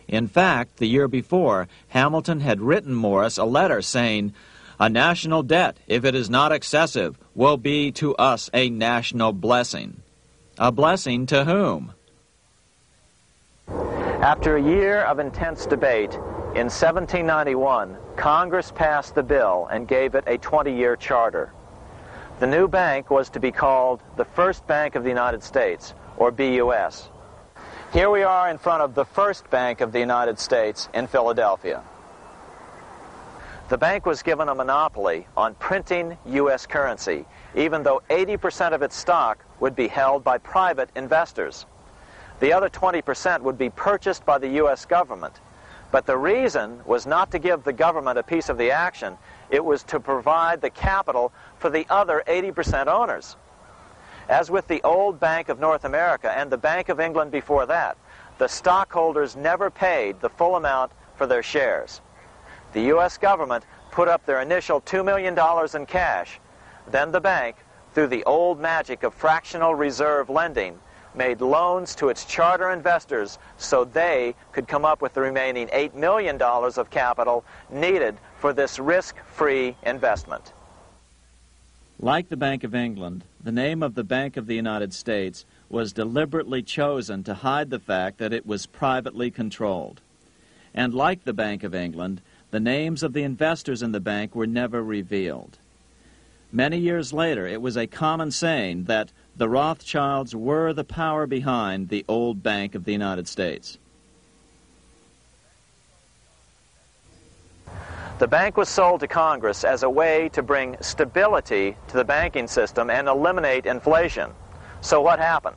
In fact, the year before, Hamilton had written Morris a letter saying, "A national debt, if it is not excessive, will be to us a national blessing." A blessing to whom? After a year of intense debate, in 1791, Congress passed the bill and gave it a 20-year charter. The new bank was to be called the First Bank of the United States, or BUS. Here we are in front of the First Bank of the United States in Philadelphia. The bank was given a monopoly on printing U.S. currency, even though 80% of its stock would be held by private investors. The other 20% would be purchased by the U.S. government. But the reason was not to give the government a piece of the action. It was to provide the capital for the other 80% owners. As with the old Bank of North America and the Bank of England before that, the stockholders never paid the full amount for their shares. The U.S. government put up their initial $2 million in cash. Then the bank, through the old magic of fractional reserve lending, made loans to its charter investors so they could come up with the remaining $8 million of capital needed for this risk-free investment. Like the Bank of England, the name of the Bank of the United States was deliberately chosen to hide the fact that it was privately controlled. And like the Bank of England, the names of the investors in the bank were never revealed. Many years later, it was a common saying that the Rothschilds were the power behind the old Bank of the United States. The bank was sold to Congress as a way to bring stability to the banking system and eliminate inflation. So what happened?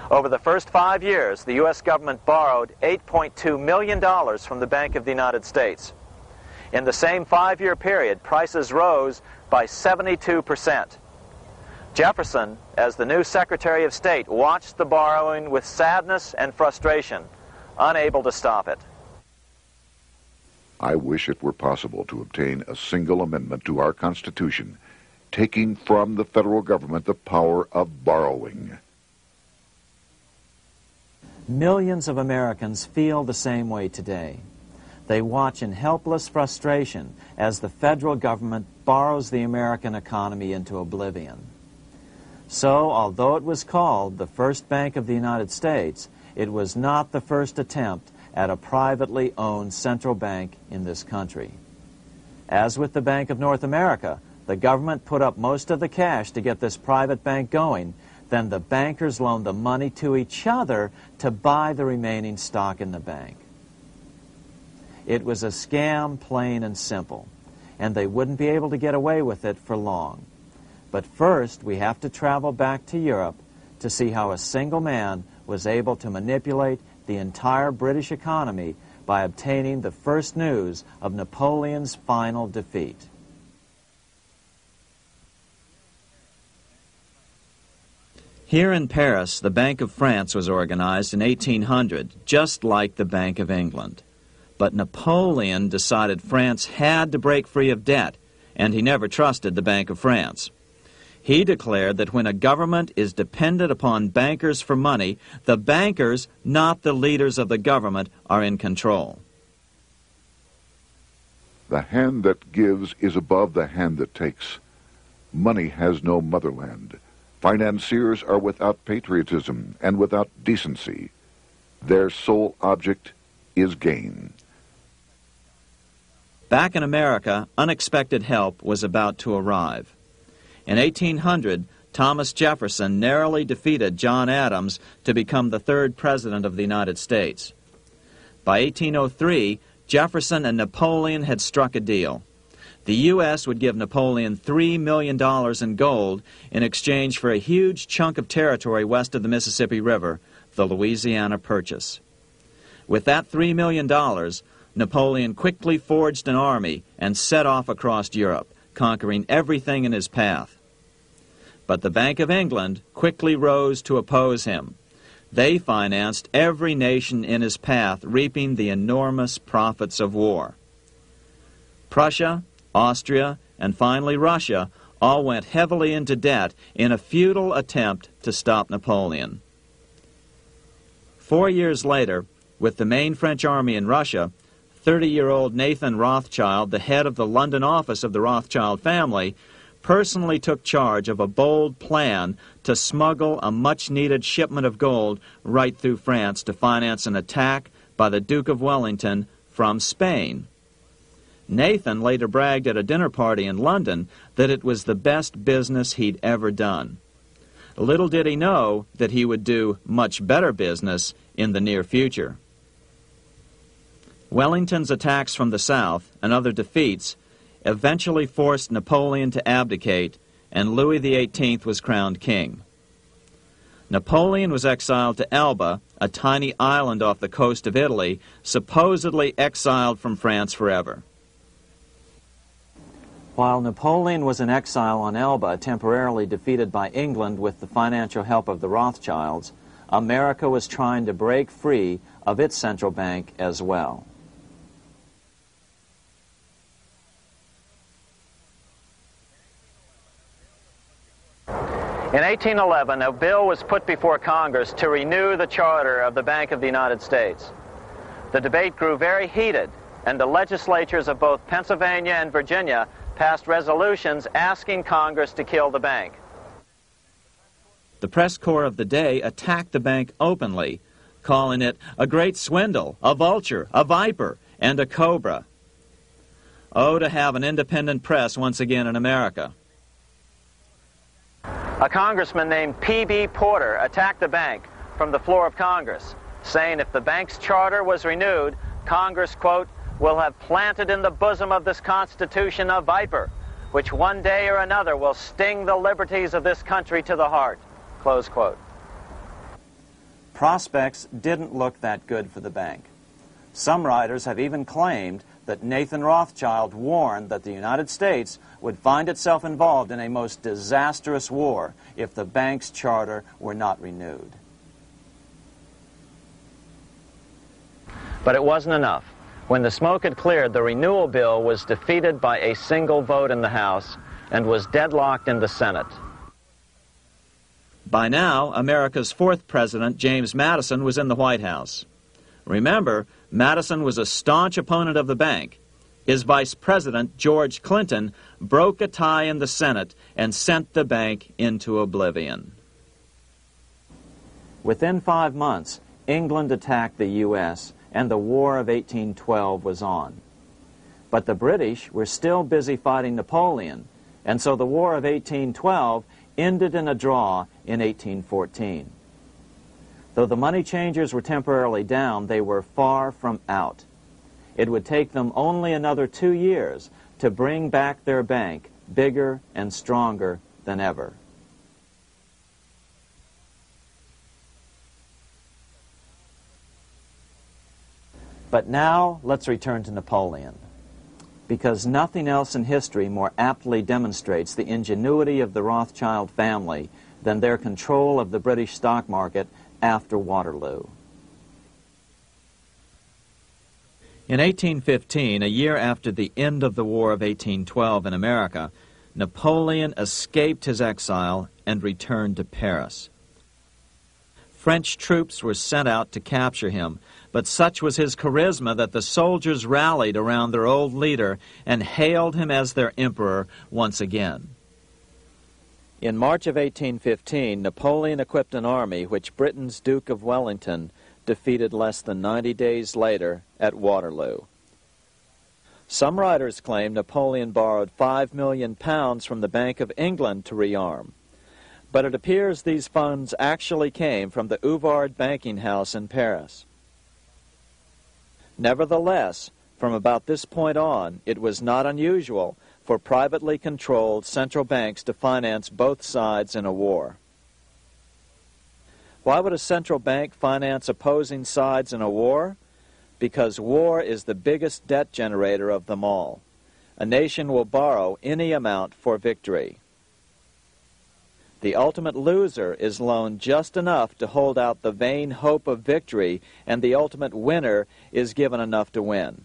Over the first 5 years, the U.S. government borrowed $8.2 million from the Bank of the United States. In the same 5-year period, prices rose by 72%. Jefferson, as the new Secretary of State, watched the borrowing with sadness and frustration, unable to stop it. I wish it were possible to obtain a single amendment to our Constitution, taking from the federal government the power of borrowing. Millions of Americans feel the same way today. They watch in helpless frustration as the federal government borrows the American economy into oblivion. So, although it was called the First Bank of the United States, it was not the first attempt at a privately owned central bank in this country. As with the Bank of North America, the government put up most of the cash to get this private bank going, then the bankers loaned the money to each other to buy the remaining stock in the bank. It was a scam, plain and simple, and they wouldn't be able to get away with it for long. But first, we have to travel back to Europe to see how a single man was able to manipulate the entire British economy by obtaining the first news of Napoleon's final defeat. Here in Paris, the Bank of France was organized in 1800, just like the Bank of England. But Napoleon decided France had to break free of debt, and he never trusted the Bank of France. He declared that when a government is dependent upon bankers for money, the bankers, not the leaders of the government, are in control. The hand that gives is above the hand that takes. Money has no motherland. Financiers are without patriotism and without decency. Their sole object is gain. Back in America, unexpected help was about to arrive. In 1800, Thomas Jefferson narrowly defeated John Adams to become the third president of the United States. By 1803, Jefferson and Napoleon had struck a deal. The U.S. would give Napoleon $3 million in gold in exchange for a huge chunk of territory west of the Mississippi River, the Louisiana Purchase. With that $3 million, Napoleon quickly forged an army and set off across Europe, conquering everything in his path. But the Bank of England quickly rose to oppose him. They financed every nation in his path, reaping the enormous profits of war. Prussia, Austria, and finally Russia all went heavily into debt in a futile attempt to stop Napoleon. 4 years later, with the main French army in Russia, 30-year-old Nathan Rothschild, the head of the London office of the Rothschild family, personally took charge of a bold plan to smuggle a much-needed shipment of gold right through France to finance an attack by the Duke of Wellington from Spain. Nathan later bragged at a dinner party in London that it was the best business he'd ever done. Little did he know that he would do much better business in the near future. Wellington's attacks from the south and other defeats eventually forced Napoleon to abdicate, and Louis XVIII was crowned king. Napoleon was exiled to Elba, a tiny island off the coast of Italy, supposedly exiled from France forever. While Napoleon was in exile on Elba, temporarily defeated by England with the financial help of the Rothschilds, America was trying to break free of its central bank as well. In 1811, a bill was put before Congress to renew the charter of the Bank of the United States. The debate grew very heated, and the legislatures of both Pennsylvania and Virginia passed resolutions asking Congress to kill the bank. The press corps of the day attacked the bank openly, calling it a great swindle, a vulture, a viper, and a cobra. Oh, to have an independent press once again in America. A congressman named P.B. Porter attacked the bank from the floor of Congress, saying if the bank's charter was renewed, Congress, quote, will have planted in the bosom of this Constitution a viper, which one day or another will sting the liberties of this country to the heart, close quote. Prospects didn't look that good for the bank. Some writers have even claimed that Nathan Rothschild warned that the United States would find itself involved in a most disastrous war if the bank's charter were not renewed. But it wasn't enough. When the smoke had cleared, the renewal bill was defeated by a single vote in the House and was deadlocked in the Senate. By now, America's fourth president, James Madison, was in the White House. Remember, Madison was a staunch opponent of the bank. His vice president, George Clinton, broke a tie in the Senate and sent the bank into oblivion. Within 5 months, England attacked the U.S., and the War of 1812 was on. But the British were still busy fighting Napoleon, and so the War of 1812 ended in a draw in 1814. Though the money changers were temporarily down, they were far from out. It would take them only another 2 years to bring back their bank bigger and stronger than ever. But now let's return to Napoleon, because nothing else in history more aptly demonstrates the ingenuity of the Rothschild family than their control of the British stock market after Waterloo. In 1815, a year after the end of the War of 1812 in America, Napoleon escaped his exile and returned to Paris. French troops were sent out to capture him, but such was his charisma that the soldiers rallied around their old leader and hailed him as their emperor once again. In March of 1815, Napoleon equipped an army which Britain's Duke of Wellington defeated less than 90 days later at Waterloo. Some writers claim Napoleon borrowed £5 million from the Bank of England to rearm, but it appears these funds actually came from the Ouvard banking house in Paris. Nevertheless, from about this point on, it was not unusual for privately controlled central banks to finance both sides in a war. Why would a central bank finance opposing sides in a war? Because war is the biggest debt generator of them all. A nation will borrow any amount for victory. The ultimate loser is loaned just enough to hold out the vain hope of victory, and the ultimate winner is given enough to win.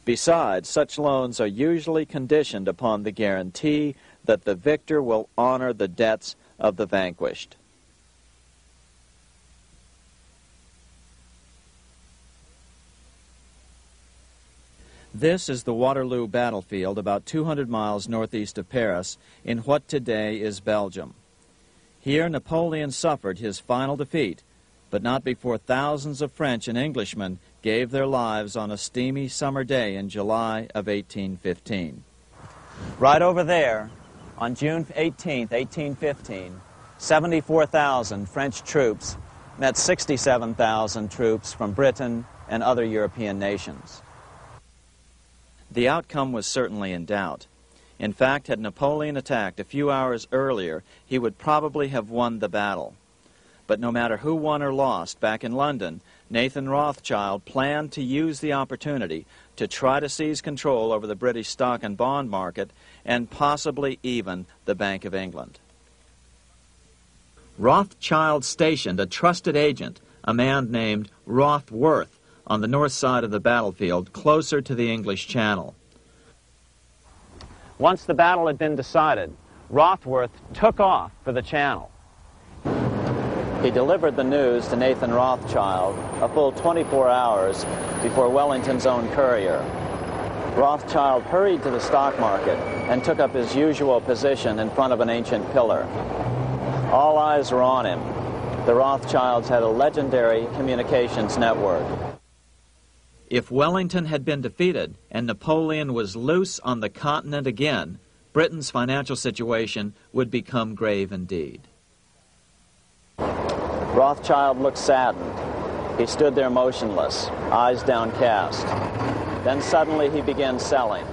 Besides, such loans are usually conditioned upon the guarantee that the victor will honor the debts of the vanquished. This is the Waterloo battlefield about 200 miles northeast of Paris in what today is Belgium. Here Napoleon suffered his final defeat, but not before thousands of French and Englishmen gave their lives on a steamy summer day in July of 1815. Right over there, on June 18, 1815, 74,000 French troops met 67,000 troops from Britain and other European nations. The outcome was certainly in doubt. In fact, had Napoleon attacked a few hours earlier, he would probably have won the battle. But no matter who won or lost, back in London, Nathan Rothschild planned to use the opportunity to try to seize control over the British stock and bond market and possibly even the Bank of England. Rothschild stationed a trusted agent, a man named Rothworth, on the north side of the battlefield, closer to the English Channel. Once the battle had been decided, Rothworth took off for the Channel. He delivered the news to Nathan Rothschild a full 24 hours before Wellington's own courier. Rothschild hurried to the stock market and took up his usual position in front of an ancient pillar. All eyes were on him. The Rothschilds had a legendary communications network. If Wellington had been defeated and Napoleon was loose on the continent again, Britain's financial situation would become grave indeed. Rothschild looked saddened. He stood there motionless, eyes downcast. Then suddenly he began selling.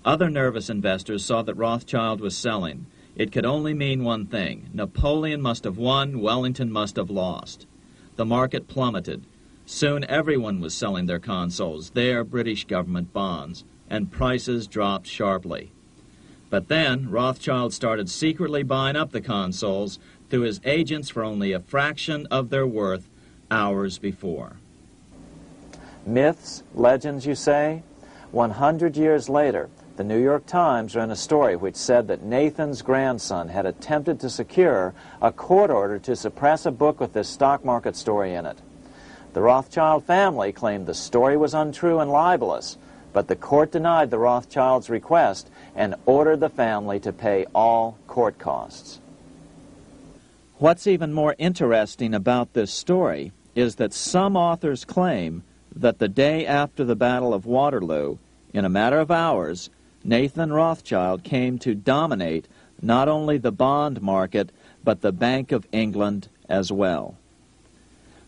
Other nervous investors saw that Rothschild was selling. It could only mean one thing. Napoleon must have won, Wellington must have lost. The market plummeted. Soon everyone was selling their consols, their British government bonds, and prices dropped sharply. But then Rothschild started secretly buying up the consols through his agents for only a fraction of their worth hours before. Myths, legends, you say? 100 years later, the New York Times ran a story which said that Nathan's grandson had attempted to secure a court order to suppress a book with this stock market story in it. The Rothschild family claimed the story was untrue and libelous, but the court denied the Rothschilds' request and ordered the family to pay all court costs. What's even more interesting about this story is that some authors claim that the day after the Battle of Waterloo, in a matter of hours, Nathan Rothschild came to dominate not only the bond market, but the Bank of England as well.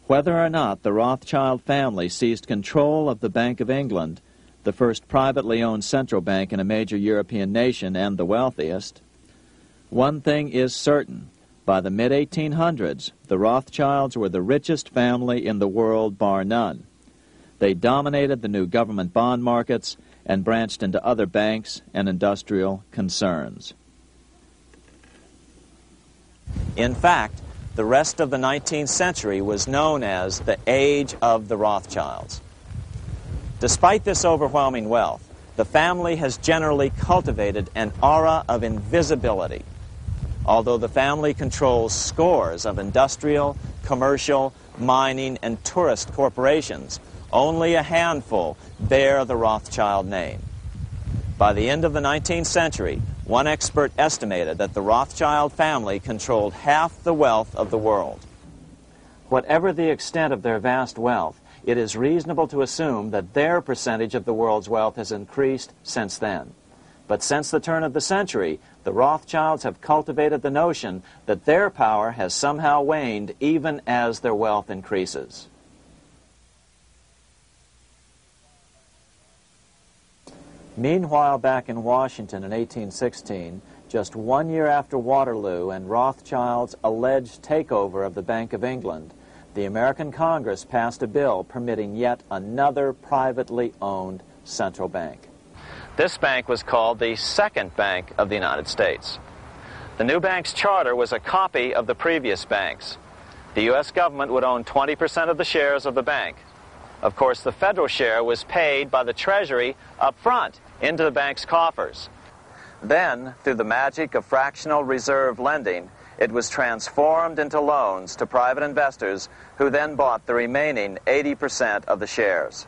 Whether or not the Rothschild family seized control of the Bank of England, the first privately owned central bank in a major European nation and the wealthiest, one thing is certain. By the mid-1800s, the Rothschilds were the richest family in the world, bar none. They dominated the new government bond markets and branched into other banks and industrial concerns. In fact, the rest of the 19th century was known as the Age of the Rothschilds. Despite this overwhelming wealth, the family has generally cultivated an aura of invisibility. Although the family controls scores of industrial, commercial, mining, and tourist corporations, only a handful bear the Rothschild name. By the end of the 19th century, one expert estimated that the Rothschild family controlled half the wealth of the world. Whatever the extent of their vast wealth, it is reasonable to assume that their percentage of the world's wealth has increased since then. But since the turn of the century, the Rothschilds have cultivated the notion that their power has somehow waned even as their wealth increases. Meanwhile, back in Washington in 1816, just 1 year after Waterloo and Rothschild's alleged takeover of the Bank of England, the American Congress passed a bill permitting yet another privately owned central bank. This bank was called the Second Bank of the United States. The new bank's charter was a copy of the previous bank's. The U.S. government would own 20% of the shares of the bank. Of course, the federal share was paid by the Treasury up front into the bank's coffers. Then, through the magic of fractional reserve lending, it was transformed into loans to private investors who then bought the remaining 80% of the shares.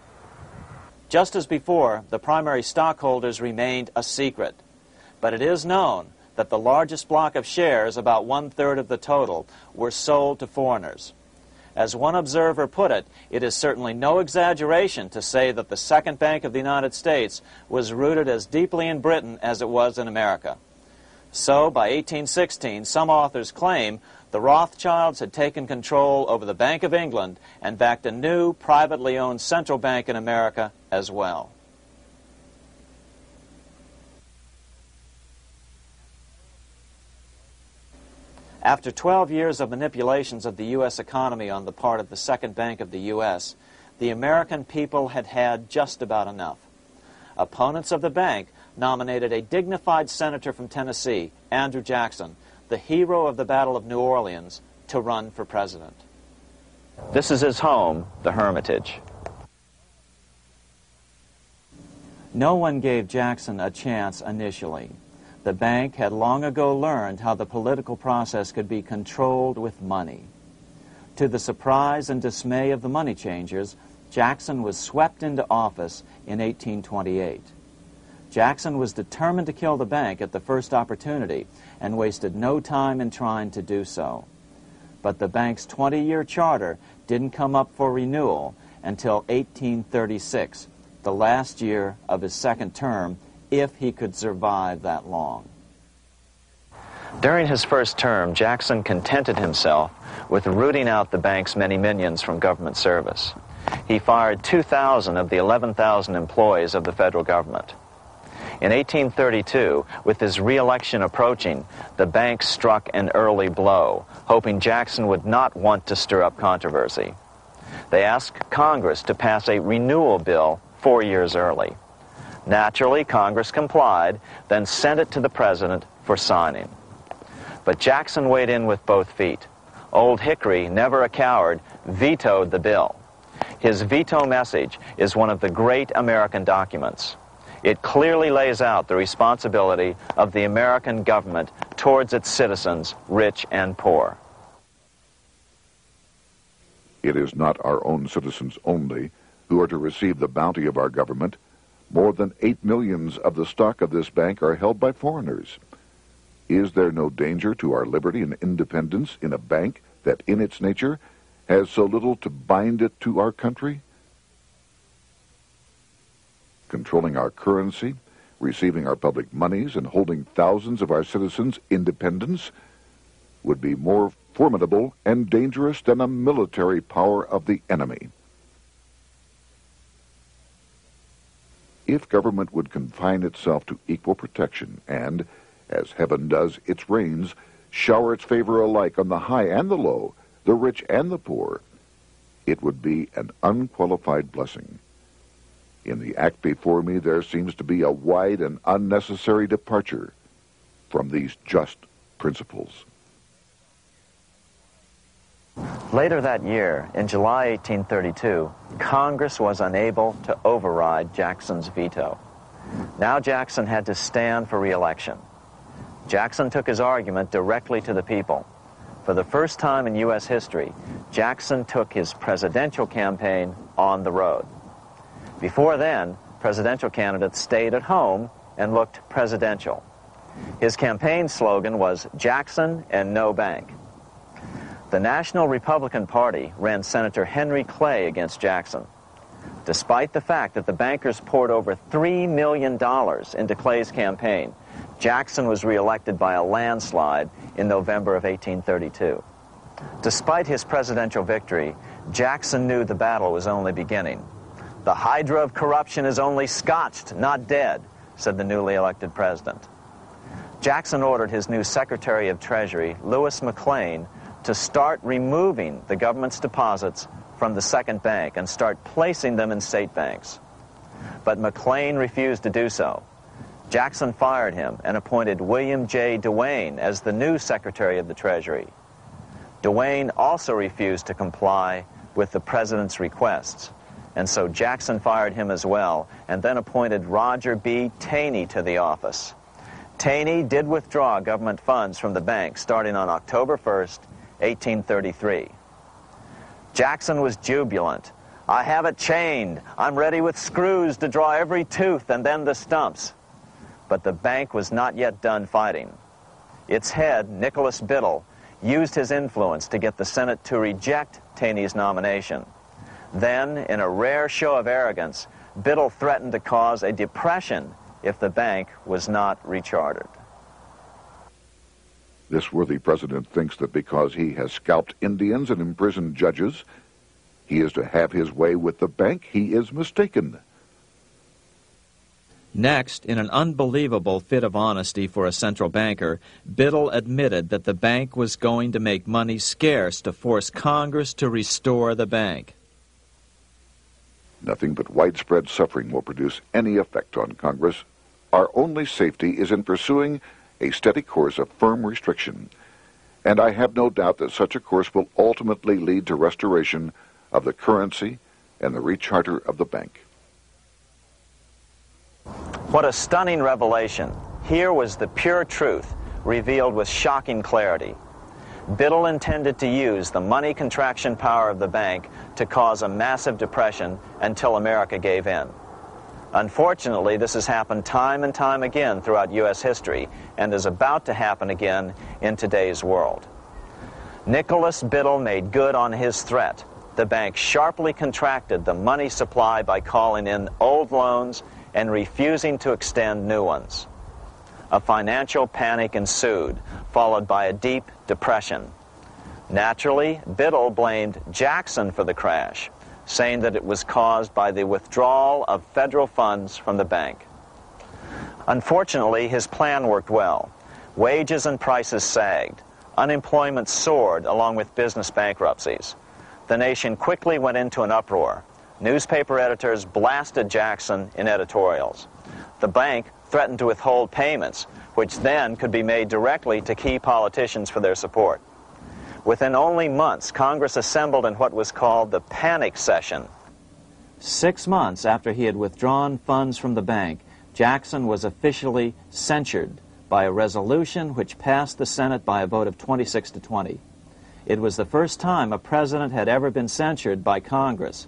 Just as before, the primary stockholders remained a secret. But it is known that the largest block of shares, about 1/3 of the total, were sold to foreigners. As one observer put it, it is certainly no exaggeration to say that the Second Bank of the United States was rooted as deeply in Britain as it was in America. So, by 1816, some authors claim the Rothschilds had taken control over the Bank of England and backed a new, privately owned central bank in America as well. After 12 years of manipulations of the U.S. economy on the part of the Second Bank of the U.S., the American people had had just about enough. Opponents of the bank nominated a dignified senator from Tennessee, Andrew Jackson, the hero of the Battle of New Orleans, to run for president. This is his home, the Hermitage. No one gave Jackson a chance initially. The bank had long ago learned how the political process could be controlled with money. To the surprise and dismay of the money changers, Jackson was swept into office in 1828. Jackson was determined to kill the bank at the first opportunity and wasted no time in trying to do so. But the bank's 20-year charter didn't come up for renewal until 1836, the last year of his second term, if he could survive that long. During his first term, Jackson contented himself with rooting out the bank's many minions from government service. He fired 2,000 of the 11,000 employees of the federal government. In 1832, with his re-election approaching, the bank struck an early blow, hoping Jackson would not want to stir up controversy. They asked Congress to pass a renewal bill 4 years early. Naturally, Congress complied, then sent it to the president for signing. But Jackson weighed in with both feet. Old Hickory, never a coward, vetoed the bill. His veto message is one of the great American documents. It clearly lays out the responsibility of the American government towards its citizens, rich and poor. It is not our own citizens only who are to receive the bounty of our government. More than 8 million of the stock of this bank are held by foreigners. Is there no danger to our liberty and independence in a bank that in its nature has so little to bind it to our country? Controlling our currency, receiving our public monies, and holding thousands of our citizens' independence would be more formidable and dangerous than a military power of the enemy. If government would confine itself to equal protection and, as heaven does its rains, shower its favor alike on the high and the low, the rich and the poor, it would be an unqualified blessing. In the act before me, there seems to be a wide and unnecessary departure from these just principles. Later that year, in July 1832, Congress was unable to override Jackson's veto. Now Jackson had to stand for re-election. Jackson took his argument directly to the people. For the first time in U.S. history, Jackson took his presidential campaign on the road. Before then, presidential candidates stayed at home and looked presidential. His campaign slogan was "Jackson and no bank." The National Republican Party ran Senator Henry Clay against Jackson. Despite the fact that the bankers poured over $3 million into Clay's campaign, Jackson was reelected by a landslide in November of 1832. Despite his presidential victory, Jackson knew the battle was only beginning. "The hydra of corruption is only scotched, not dead," said the newly elected president. Jackson ordered his new Secretary of Treasury, Lewis McLean, to start removing the government's deposits from the second bank and start placing them in state banks. But McLean refused to do so. Jackson fired him and appointed William J. Duane as the new Secretary of the Treasury. Duane also refused to comply with the president's requests, and so Jackson fired him as well and then appointed Roger B. Taney to the office. Taney did withdraw government funds from the bank starting on October 1st, 1833. Jackson was jubilant. "I have it chained. I'm ready with screws to draw every tooth and then the stumps." But the bank was not yet done fighting. Its head, Nicholas Biddle, used his influence to get the Senate to reject Taney's nomination. Then, in a rare show of arrogance, Biddle threatened to cause a depression if the bank was not rechartered. This worthy president thinks that because he has scalped Indians and imprisoned judges, he is to have his way with the bank. He is mistaken. Next, in an unbelievable fit of honesty for a central banker, Biddle admitted that the bank was going to make money scarce to force Congress to restore the bank. Nothing but widespread suffering will produce any effect on Congress. Our only safety is in pursuing a steady course of firm restriction, and I have no doubt that such a course will ultimately lead to restoration of the currency and the recharter of the bank. What a stunning revelation. Here was the pure truth, revealed with shocking clarity. Biddle intended to use the money contraction power of the bank to cause a massive depression until America gave in. Unfortunately, this has happened time and time again throughout U.S. history and is about to happen again in today's world. Nicholas Biddle made good on his threat. The bank sharply contracted the money supply by calling in old loans and refusing to extend new ones. A financial panic ensued, followed by a deep depression. Naturally, Biddle blamed Jackson for the crash, saying that it was caused by the withdrawal of federal funds from the bank. Unfortunately, his plan worked well. Wages and prices sagged. Unemployment soared along with business bankruptcies. The nation quickly went into an uproar. Newspaper editors blasted Jackson in editorials. The bank threatened to withhold payments, which then could be made directly to key politicians for their support. Within only months, Congress assembled in what was called the panic session. 6 months after he had withdrawn funds from the bank, Jackson was officially censured by a resolution which passed the Senate by a vote of 26 to 20. It was the first time a president had ever been censured by Congress.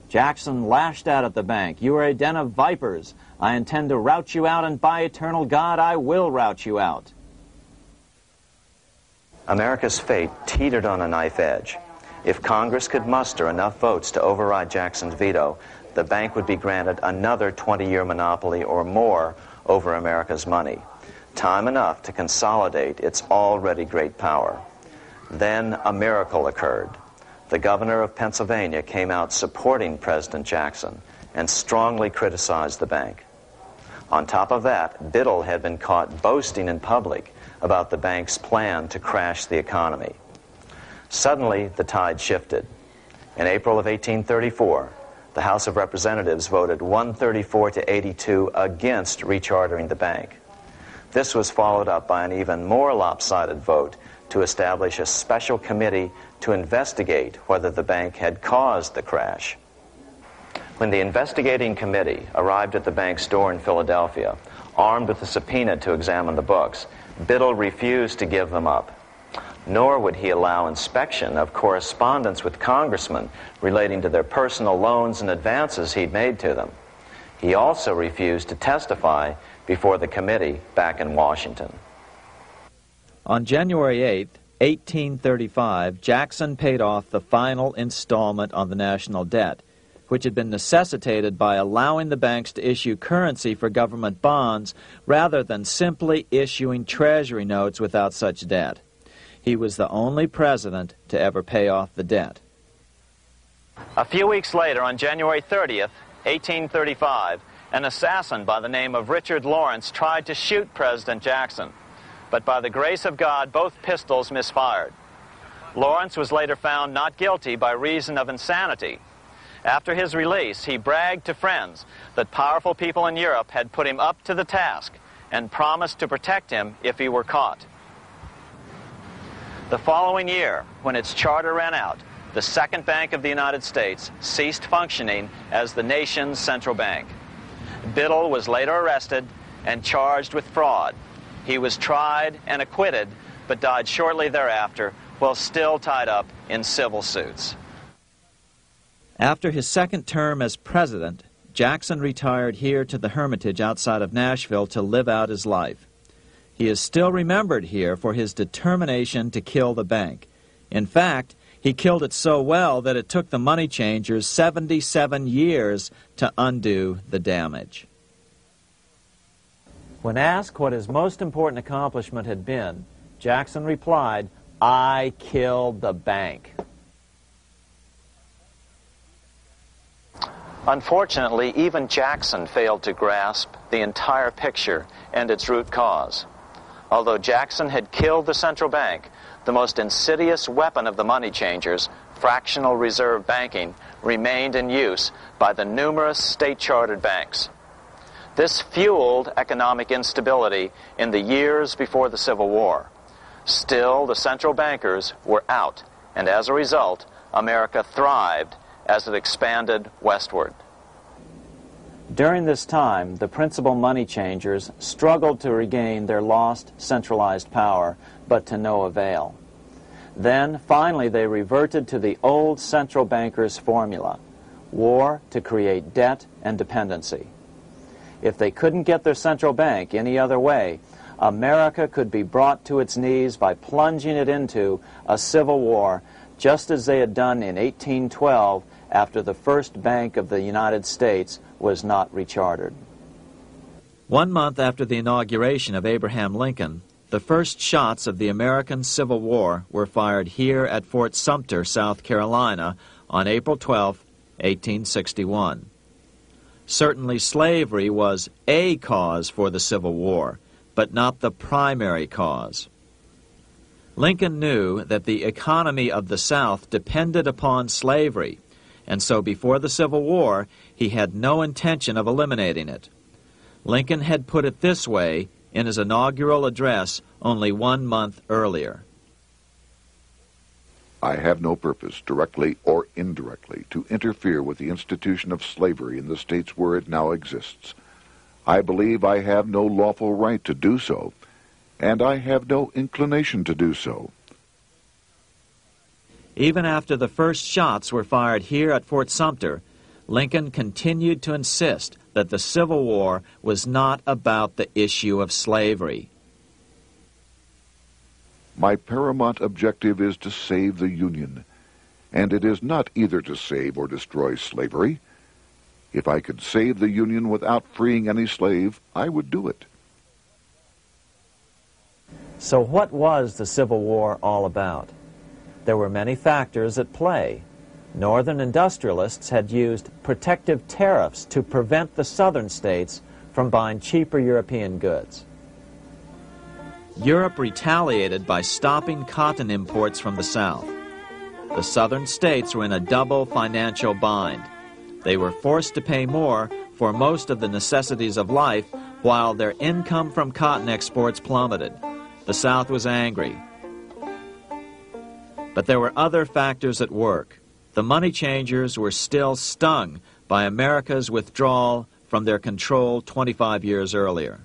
Jackson lashed out at the bank. "You are a den of vipers. I intend to rout you out, and by eternal God, I will rout you out." America's fate teetered on a knife edge. If Congress could muster enough votes to override Jackson's veto, the bank would be granted another 20-year monopoly or more over America's money, time enough to consolidate its already great power. Then a miracle occurred. The governor of Pennsylvania came out supporting President Jackson and strongly criticized the bank. On top of that, Biddle had been caught boasting in public about the bank's plan to crash the economy. Suddenly, the tide shifted. In April of 1834, the House of Representatives voted 134 to 82 against rechartering the bank. This was followed up by an even more lopsided vote to establish a special committee to investigate whether the bank had caused the crash. When the investigating committee arrived at the bank's door in Philadelphia, armed with a subpoena to examine the books, Biddle refused to give them up. Nor would he allow inspection of correspondence with congressmen relating to their personal loans and advances he'd made to them. He also refused to testify before the committee back in Washington. On January 8th, 1835, Jackson paid off the final installment on the national debt, which had been necessitated by allowing the banks to issue currency for government bonds rather than simply issuing treasury notes without such debt. He was the only president to ever pay off the debt. A few weeks later, on January 30th, 1835, an assassin by the name of Richard Lawrence tried to shoot President Jackson, but by the grace of God, both pistols misfired. Lawrence was later found not guilty by reason of insanity. After his release, he bragged to friends that powerful people in Europe had put him up to the task and promised to protect him if he were caught. The following year, when its charter ran out, the Second Bank of the United States ceased functioning as the nation's central bank. Biddle was later arrested and charged with fraud. He was tried and acquitted, but died shortly thereafter while still tied up in civil suits. After his second term as president, Jackson retired here to the Hermitage outside of Nashville to live out his life. He is still remembered here for his determination to kill the bank. In fact, he killed it so well that it took the money changers 77 years to undo the damage. When asked what his most important accomplishment had been, Jackson replied, "I killed the bank." Unfortunately, even Jackson failed to grasp the entire picture and its root cause. Although Jackson had killed the central bank, the most insidious weapon of the money changers, fractional reserve banking, remained in use by the numerous state-chartered banks. This fueled economic instability in the years before the Civil War. Still, the central bankers were out, and as a result, America thrived as it expanded westward. During this time, the principal money changers struggled to regain their lost centralized power, but to no avail. Then, finally, they reverted to the old central bankers' formula: war to create debt and dependency. If they couldn't get their central bank any other way, America could be brought to its knees by plunging it into a civil war, just as they had done in 1812 after the first Bank of the United States was not rechartered. 1 month after the inauguration of Abraham Lincoln, the first shots of the American Civil War were fired here at Fort Sumter, South Carolina, on April 12, 1861. Certainly slavery was a cause for the Civil War, but not the primary cause. Lincoln knew that the economy of the South depended upon slavery, and so before the Civil War, he had no intention of eliminating it. Lincoln had put it this way in his inaugural address only 1 month earlier. I have no purpose, directly or indirectly, to interfere with the institution of slavery in the states where it now exists. I believe I have no lawful right to do so, and I have no inclination to do so. Even after the first shots were fired here at Fort Sumter, Lincoln continued to insist that the Civil War was not about the issue of slavery. My paramount objective is to save the Union, and it is not either to save or destroy slavery. If I could save the Union without freeing any slave, I would do it. So what was the Civil War all about? There were many factors at play. Northern industrialists had used protective tariffs to prevent the southern states from buying cheaper European goods. Europe retaliated by stopping cotton imports from the South. The southern states were in a double financial bind. They were forced to pay more for most of the necessities of life while their income from cotton exports plummeted. The South was angry. But there were other factors at work. The money changers were still stung by America's withdrawal from their control 25 years earlier.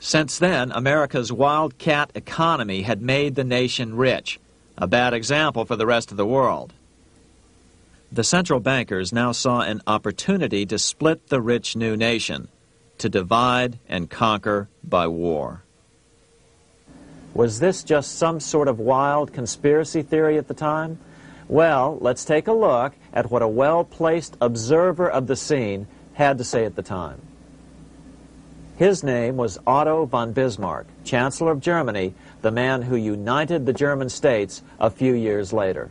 Since then, America's wildcat economy had made the nation rich, a bad example for the rest of the world. The central bankers now saw an opportunity to split the rich new nation, to divide and conquer by war. Was this just some sort of wild conspiracy theory at the time? Well, let's take a look at what a well-placed observer of the scene had to say at the time. His name was Otto von Bismarck, Chancellor of Germany, the man who united the German states a few years later.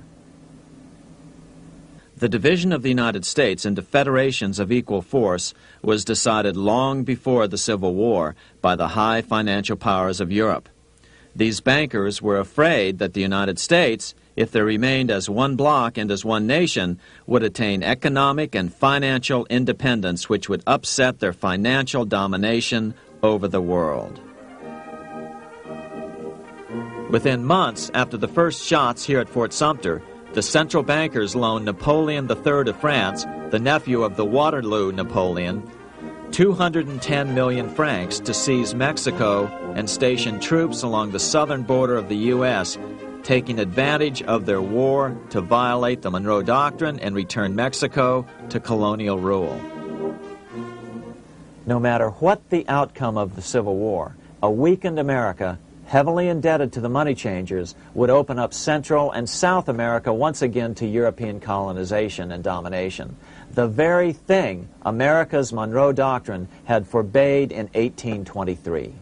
The division of the United States into federations of equal force was decided long before the Civil War by the high financial powers of Europe. These bankers were afraid that the United States, if they remained as one bloc and as one nation, would attain economic and financial independence which would upset their financial domination over the world. Within months after the first shots here at Fort Sumter, the central bankers loaned Napoleon III of France, the nephew of the Waterloo Napoleon, 210 million francs to seize Mexico and station troops along the southern border of the U.S., taking advantage of their war to violate the Monroe Doctrine and return Mexico to colonial rule. No matter what the outcome of the Civil War, a weakened America, heavily indebted to the money changers, would open up Central and South America once again to European colonization and domination. The very thing America's Monroe Doctrine had forbade in 1823.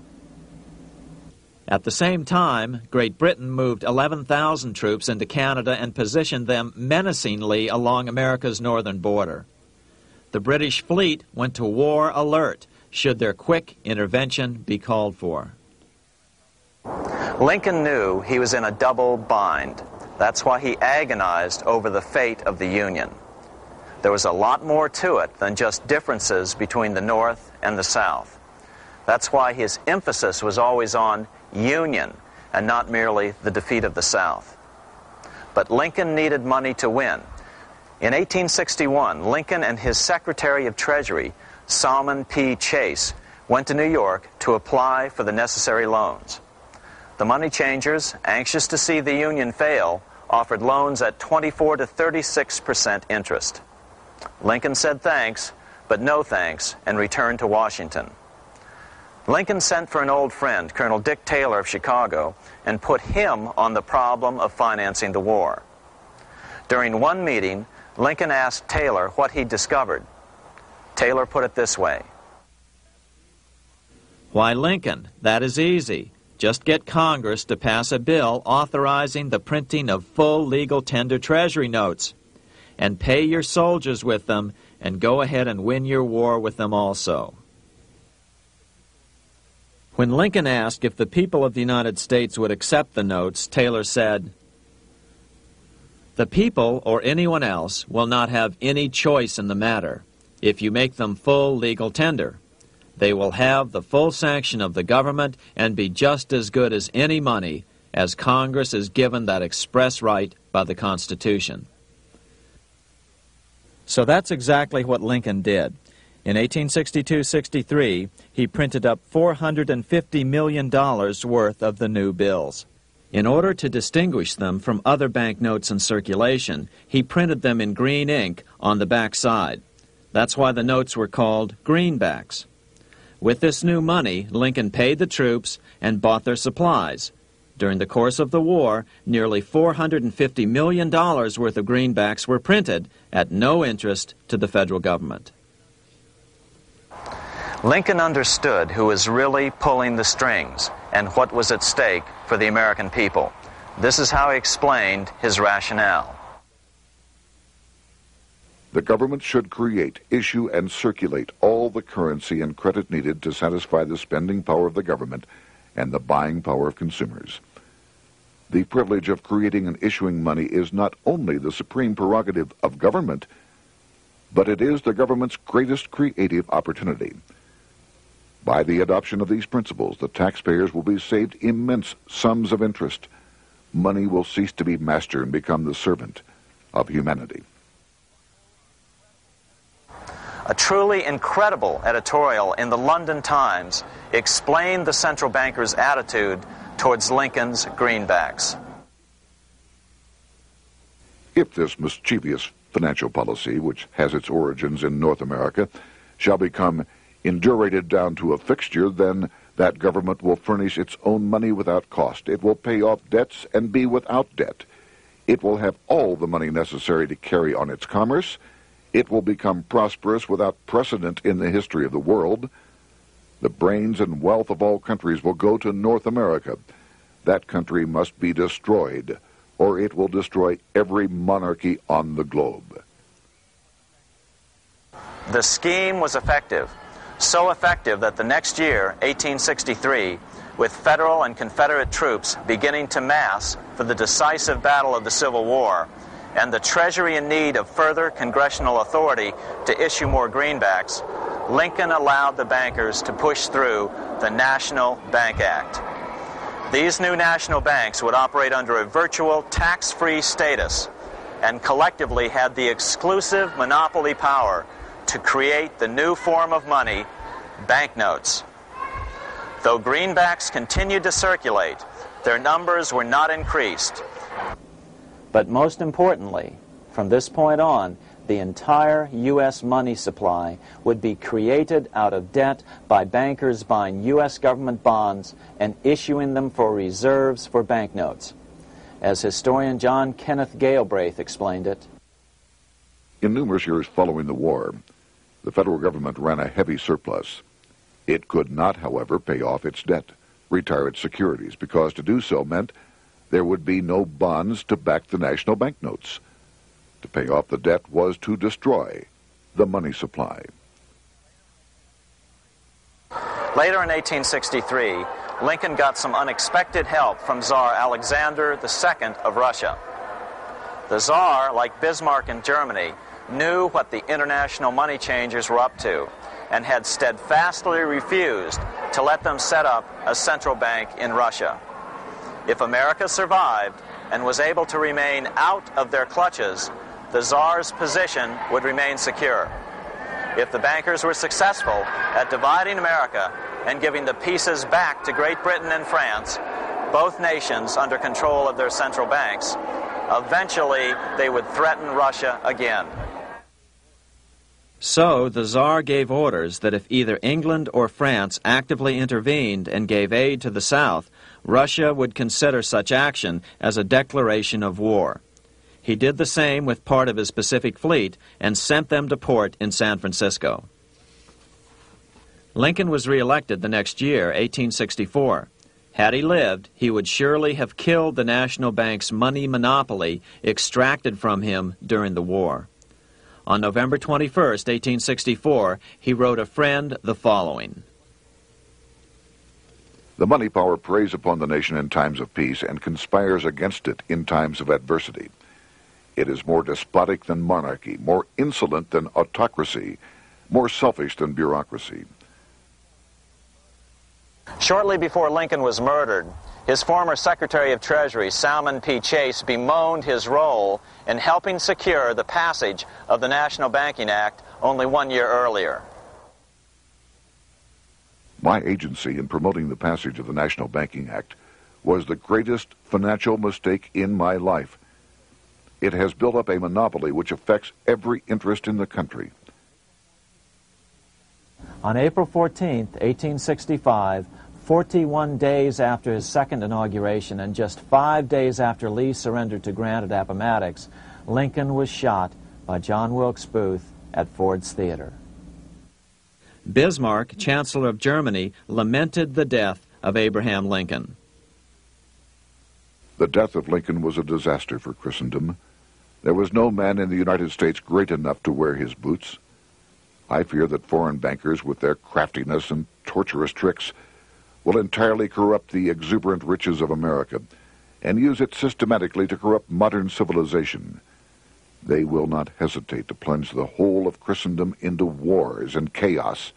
At the same time, Great Britain moved 11,000 troops into Canada and positioned them menacingly along America's northern border. The British fleet went to war alert should their quick intervention be called for. Lincoln knew he was in a double bind. That's why he agonized over the fate of the Union. There was a lot more to it than just differences between the North and the South. That's why his emphasis was always on union and not merely the defeat of the South. But Lincoln needed money to win. In 1861, Lincoln and his Secretary of Treasury, Salmon P. Chase, went to New York to apply for the necessary loans. The money changers, anxious to see the Union fail, offered loans at 24 to 36% interest. Lincoln said thanks, but no thanks, and returned to Washington. Lincoln sent for an old friend, Colonel Dick Taylor of Chicago, and put him on the problem of financing the war. During one meeting, Lincoln asked Taylor what he'd discovered. Taylor put it this way. Why, Lincoln, that is easy. Just get Congress to pass a bill authorizing the printing of full legal tender treasury notes, and pay your soldiers with them, and go ahead and win your war with them also. When Lincoln asked if the people of the United States would accept the notes, Taylor said, "The people, or anyone else, will not have any choice in the matter if you make them full legal tender. They will have the full sanction of the government and be just as good as any money, as Congress is given that express right by the Constitution." So that's exactly what Lincoln did. In 1862-63, he printed up $450 million worth of the new bills. In order to distinguish them from other banknotes in circulation, he printed them in green ink on the back side. That's why the notes were called greenbacks. With this new money, Lincoln paid the troops and bought their supplies. During the course of the war, nearly $450 million worth of greenbacks were printed at no interest to the federal government. Lincoln understood who was really pulling the strings and what was at stake for the American people. This is how he explained his rationale. The government should create, issue, and circulate all the currency and credit needed to satisfy the spending power of the government and the buying power of consumers. The privilege of creating and issuing money is not only the supreme prerogative of government, but it is the government's greatest creative opportunity. By the adoption of these principles, the taxpayers will be saved immense sums of interest. Money will cease to be master and become the servant of humanity. A truly incredible editorial in the London Times explained the central bankers' attitude towards Lincoln's greenbacks. If this mischievous financial policy, which has its origins in North America, shall become indurated down to a fixture, then That government will furnish its own money without cost. It will pay off debts and be without debt. It will have all the money necessary to carry on its commerce. It will become prosperous without precedent in the history of the world. The brains and wealth of all countries will go to North America. That country must be destroyed, or it will destroy every monarchy on the globe. The scheme was effective, so effective that the next year, 1863, with Federal and Confederate troops beginning to mass for the decisive battle of the Civil War, and the Treasury in need of further congressional authority to issue more greenbacks, Lincoln allowed the bankers to push through the National Bank Act. These new national banks would operate under a virtual tax-free status and collectively had the exclusive monopoly power to create the new form of money, banknotes. Though greenbacks continued to circulate, their numbers were not increased. But most importantly, from this point on, the entire U.S. money supply would be created out of debt by bankers buying U.S. government bonds and issuing them for reserves for banknotes. As historian John Kenneth Galbraith explained it, in numerous years following the war, the federal government ran a heavy surplus. It could not, however, pay off its debt, retire its securities, because to do so meant there would be no bonds to back the national banknotes. To pay off the debt was to destroy the money supply. Later in 1863, Lincoln got some unexpected help from Tsar Alexander II of Russia. The Tsar, like Bismarck in Germany, knew what the international money changers were up to and had steadfastly refused to let them set up a central bank in Russia. If America survived and was able to remain out of their clutches, the Tsar's position would remain secure. If the bankers were successful at dividing America and giving the pieces back to Great Britain and France, both nations under control of their central banks, eventually they would threaten Russia again. So the Tsar gave orders that if either England or France actively intervened and gave aid to the South, Russia would consider such action as a declaration of war. He did the same with part of his Pacific Fleet and sent them to port in San Francisco. Lincoln was reelected the next year, 1864. Had he lived, he would surely have killed the national bank's money monopoly extracted from him during the war. On November 21, 1864, he wrote a friend the following: The money power preys upon the nation in times of peace and conspires against it in times of adversity. It is more despotic than monarchy, more insolent than autocracy, more selfish than bureaucracy. Shortly before Lincoln was murdered, his former Secretary of Treasury, Salmon P. Chase, bemoaned his role in helping secure the passage of the National Banking Act only 1 year earlier. My agency in promoting the passage of the National Banking Act was the greatest financial mistake in my life. It has built up a monopoly which affects every interest in the country. On April 14, 1865, 41 days after his second inauguration and just 5 days after Lee surrendered to Grant at Appomattox, Lincoln was shot by John Wilkes Booth at Ford's Theater. Bismarck, Chancellor of Germany, lamented the death of Abraham Lincoln. The death of Lincoln was a disaster for Christendom. There was no man in the United States great enough to wear his boots. I fear that foreign bankers, with their craftiness and tortuous tricks, will entirely corrupt the exuberant riches of America and use it systematically to corrupt modern civilization. They will not hesitate to plunge the whole of Christendom into wars and chaos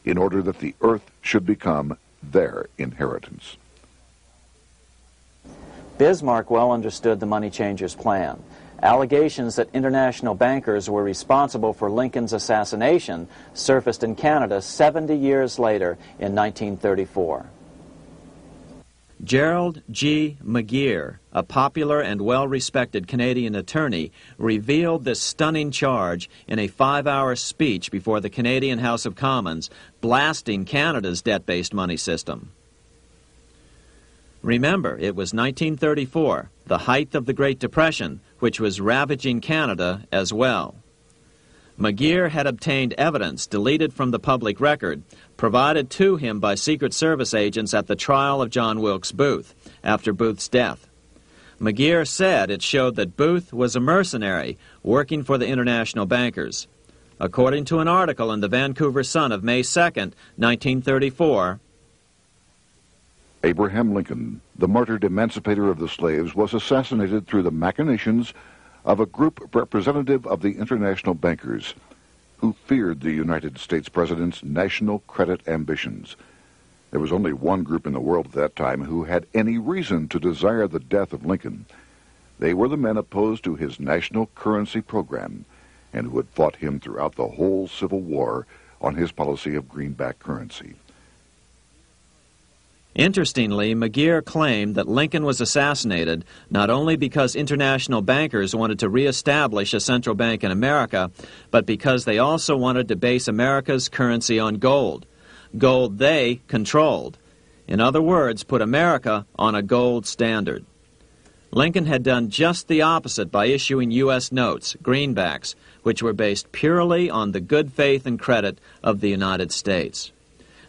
in order that the earth should become their inheritance. Bismarck well understood the money changers' plan. Allegations that international bankers were responsible for Lincoln's assassination surfaced in Canada 70 years later in 1934. Gerald G. McGeer, a popular and well-respected Canadian attorney, revealed this stunning charge in a 5-hour speech before the Canadian House of Commons, blasting Canada's debt-based money system. Remember, it was 1934, the height of the Great Depression, which was ravaging Canada as well. McGeer had obtained evidence deleted from the public record, provided to him by Secret Service agents at the trial of John Wilkes Booth, after Booth's death. McGeer said it showed that Booth was a mercenary working for the international bankers. According to an article in the Vancouver Sun of May 2nd, 1934, Abraham Lincoln, the martyred emancipator of the slaves, was assassinated through the machinations of a group representative of the international bankers who feared the United States president's national credit ambitions. There was only one group in the world at that time who had any reason to desire the death of Lincoln. They were the men opposed to his national currency program and who had fought him throughout the whole Civil War on his policy of greenback currency. Interestingly, McGeer claimed that Lincoln was assassinated not only because international bankers wanted to reestablish a central bank in America, but because they also wanted to base America's currency on gold. Gold they controlled. In other words, put America on a gold standard. Lincoln had done just the opposite by issuing U.S. notes, greenbacks, which were based purely on the good faith and credit of the United States.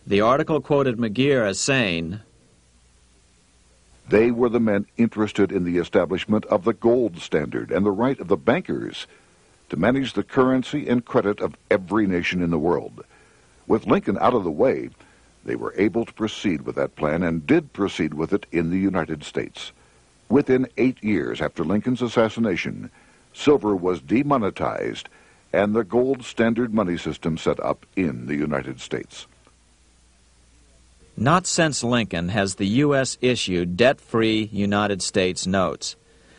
The article quoted McGeer as saying, "They were the men interested in the establishment of the gold standard and the right of the bankers to manage the currency and credit of every nation in the world. With Lincoln out of the way, they were able to proceed with that plan and did proceed with it in the United States. Within 8 years after Lincoln's assassination, silver was demonetized and the gold standard money system set up in the United States." Not since Lincoln has the U.S. issued debt-free United States notes.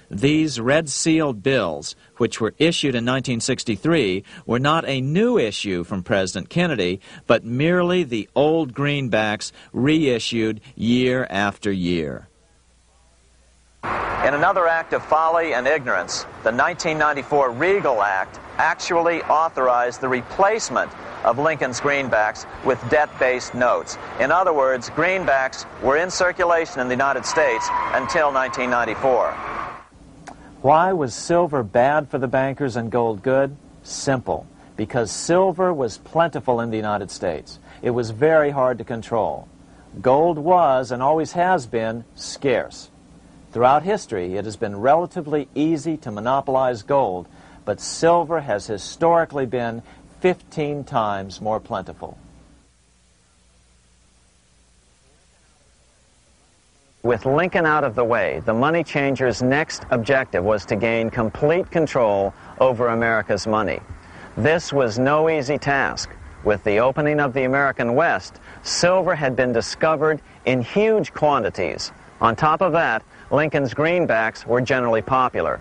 These red-sealed bills, which were issued in 1963, were not a new issue from President Kennedy, but merely the old greenbacks reissued year after year. In another act of folly and ignorance, the 1994 Regal Act actually authorized the replacement of Lincoln's greenbacks with debt-based notes. In other words, greenbacks were in circulation in the United States until 1994. Why was silver bad for the bankers and gold good? Simple. Because silver was plentiful in the United States. It was very hard to control. Gold was, and always has been, scarce. Throughout history, it has been relatively easy to monopolize gold, but silver has historically been 15 times more plentiful. With Lincoln out of the way, the money changers' next objective was to gain complete control over America's money. This was no easy task. With the opening of the American West, silver had been discovered in huge quantities. On top of that, Lincoln's greenbacks were generally popular.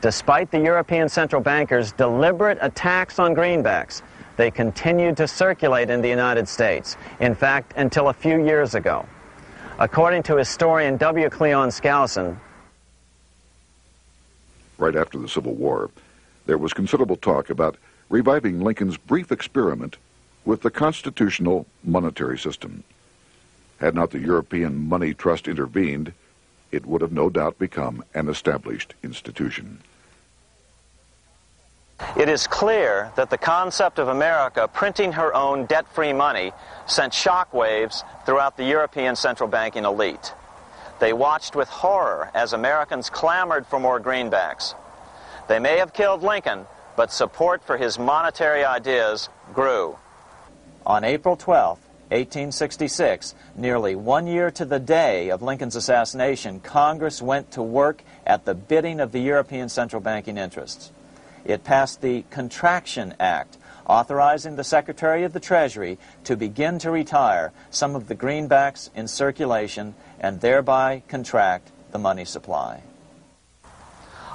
Despite the European central bankers' deliberate attacks on greenbacks, they continued to circulate in the United States, in fact, until a few years ago. According to historian W. Cleon Skousen, right after the Civil War, there was considerable talk about reviving Lincoln's brief experiment with the constitutional monetary system. Had not the European Money Trust intervened, it would have no doubt become an established institution. it is clear that the concept of America printing her own debt-free money sent shockwaves throughout the European central banking elite. They watched with horror as Americans clamored for more greenbacks. They may have killed Lincoln, but support for his monetary ideas grew. On April 12, 1866, nearly 1 year to the day of Lincoln's assassination, Congress went to work at the bidding of the European central banking interests. It passed the Contraction Act, authorizing the Secretary of the Treasury to begin to retire some of the greenbacks in circulation and thereby contract the money supply.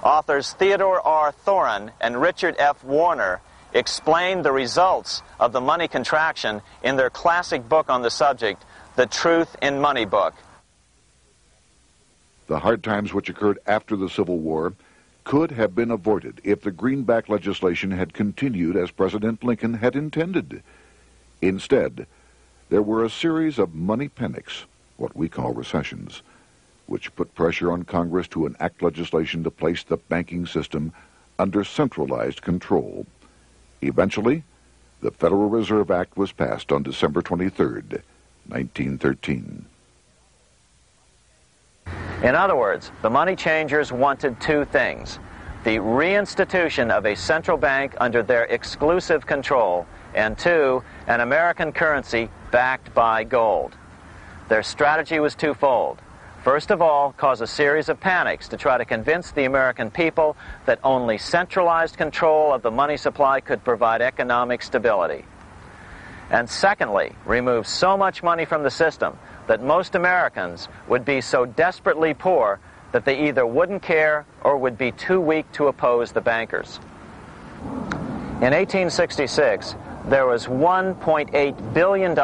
Authors Theodore R. Thorin and Richard F. Warner explained the results of the money contraction in their classic book on the subject, The Truth in Money Book. The hard times which occurred after the Civil War could have been avoided if the greenback legislation had continued as President Lincoln had intended. Instead, there were a series of money panics, what we call recessions, which put pressure on Congress to enact legislation to place the banking system under centralized control. Eventually, the Federal Reserve Act was passed on December 23, 1913. In other words, the money changers wanted two things: the reinstitution of a central bank under their exclusive control, and two, an American currency backed by gold. Their strategy was twofold. First of all, cause a series of panics to try to convince the American people that only centralized control of the money supply could provide economic stability. And secondly, remove so much money from the system that most Americans would be so desperately poor that they either wouldn't care or would be too weak to oppose the bankers. In 1866, there was $1.8 billion